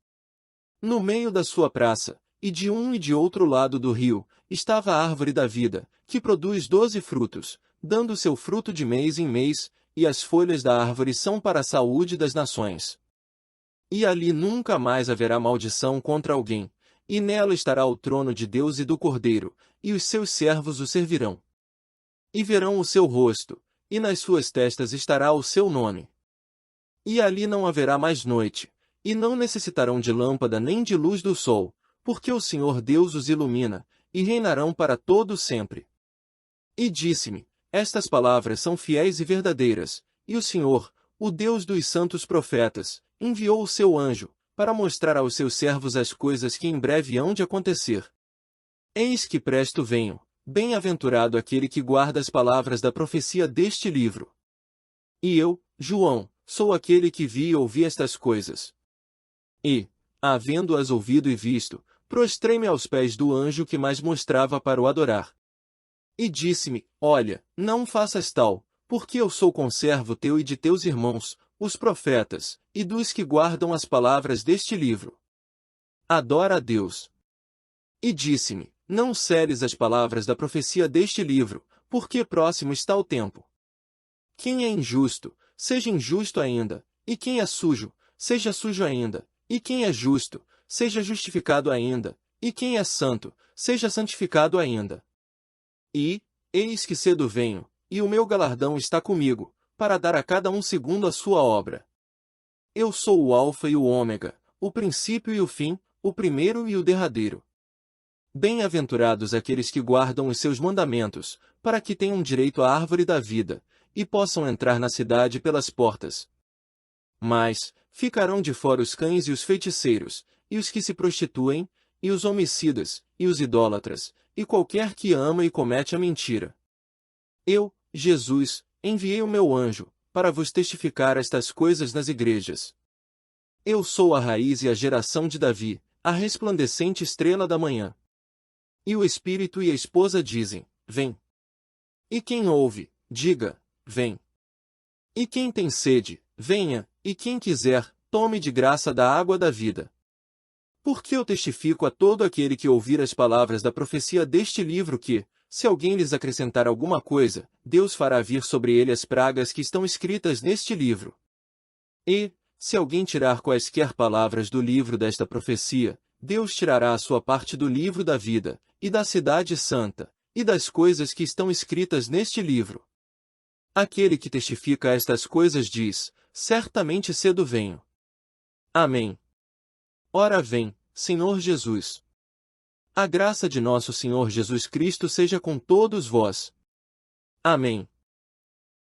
No meio da sua praça, e de um e de outro lado do rio, estava a árvore da vida, que produz 12 frutos, dando seu fruto de mês em mês, e as folhas da árvore são para a saúde das nações. E ali nunca mais haverá maldição contra alguém, e nela estará o trono de Deus e do Cordeiro, e os seus servos o servirão. E verão o seu rosto, e nas suas testas estará o seu nome. E ali não haverá mais noite, e não necessitarão de lâmpada nem de luz do sol, porque o Senhor Deus os ilumina, e reinarão para todo sempre. E disse-me: Estas palavras são fiéis e verdadeiras, e o Senhor, o Deus dos santos profetas, enviou o seu anjo, para mostrar aos seus servos as coisas que em breve hão de acontecer. Eis que presto venho, bem-aventurado aquele que guarda as palavras da profecia deste livro. E eu, João, sou aquele que vi e ouvi estas coisas. E, havendo-as ouvido e visto, prostrei-me aos pés do anjo que mais mostrava para o adorar. E disse-me, olha, não faças tal, porque eu sou conservo teu e de teus irmãos, os profetas, e dos que guardam as palavras deste livro. Adora a Deus. E disse-me, não celes as palavras da profecia deste livro, porque próximo está o tempo. Quem é injusto, seja injusto ainda, e quem é sujo, seja sujo ainda, e quem é justo, seja justificado ainda, e quem é santo, seja santificado ainda. E, eis que cedo venho, e o meu galardão está comigo, para dar a cada um segundo a sua obra. Eu sou o Alfa e o Ômega, o princípio e o fim, o primeiro e o derradeiro. Bem-aventurados aqueles que guardam os seus mandamentos, para que tenham direito à árvore da vida, e possam entrar na cidade pelas portas. Mas, ficarão de fora os cães e os feiticeiros, e os que se prostituem, e os homicidas, e os idólatras, e qualquer que ama e comete a mentira. Eu, Jesus, enviei o meu anjo, para vos testificar estas coisas nas igrejas. Eu sou a raiz e a geração de Davi, a resplandecente estrela da manhã. E o Espírito e a esposa dizem, vem. E quem ouve, diga, vem. E quem tem sede, venha, e quem quiser, tome de graça da água da vida. Porque eu testifico a todo aquele que ouvir as palavras da profecia deste livro que, se alguém lhes acrescentar alguma coisa, Deus fará vir sobre ele as pragas que estão escritas neste livro. E, se alguém tirar quaisquer palavras do livro desta profecia, Deus tirará a sua parte do livro da vida, e da cidade santa, e das coisas que estão escritas neste livro. Aquele que testifica estas coisas diz, certamente cedo venho. Amém. Ora vem, Senhor Jesus. A graça de nosso Senhor Jesus Cristo seja com todos vós. Amém.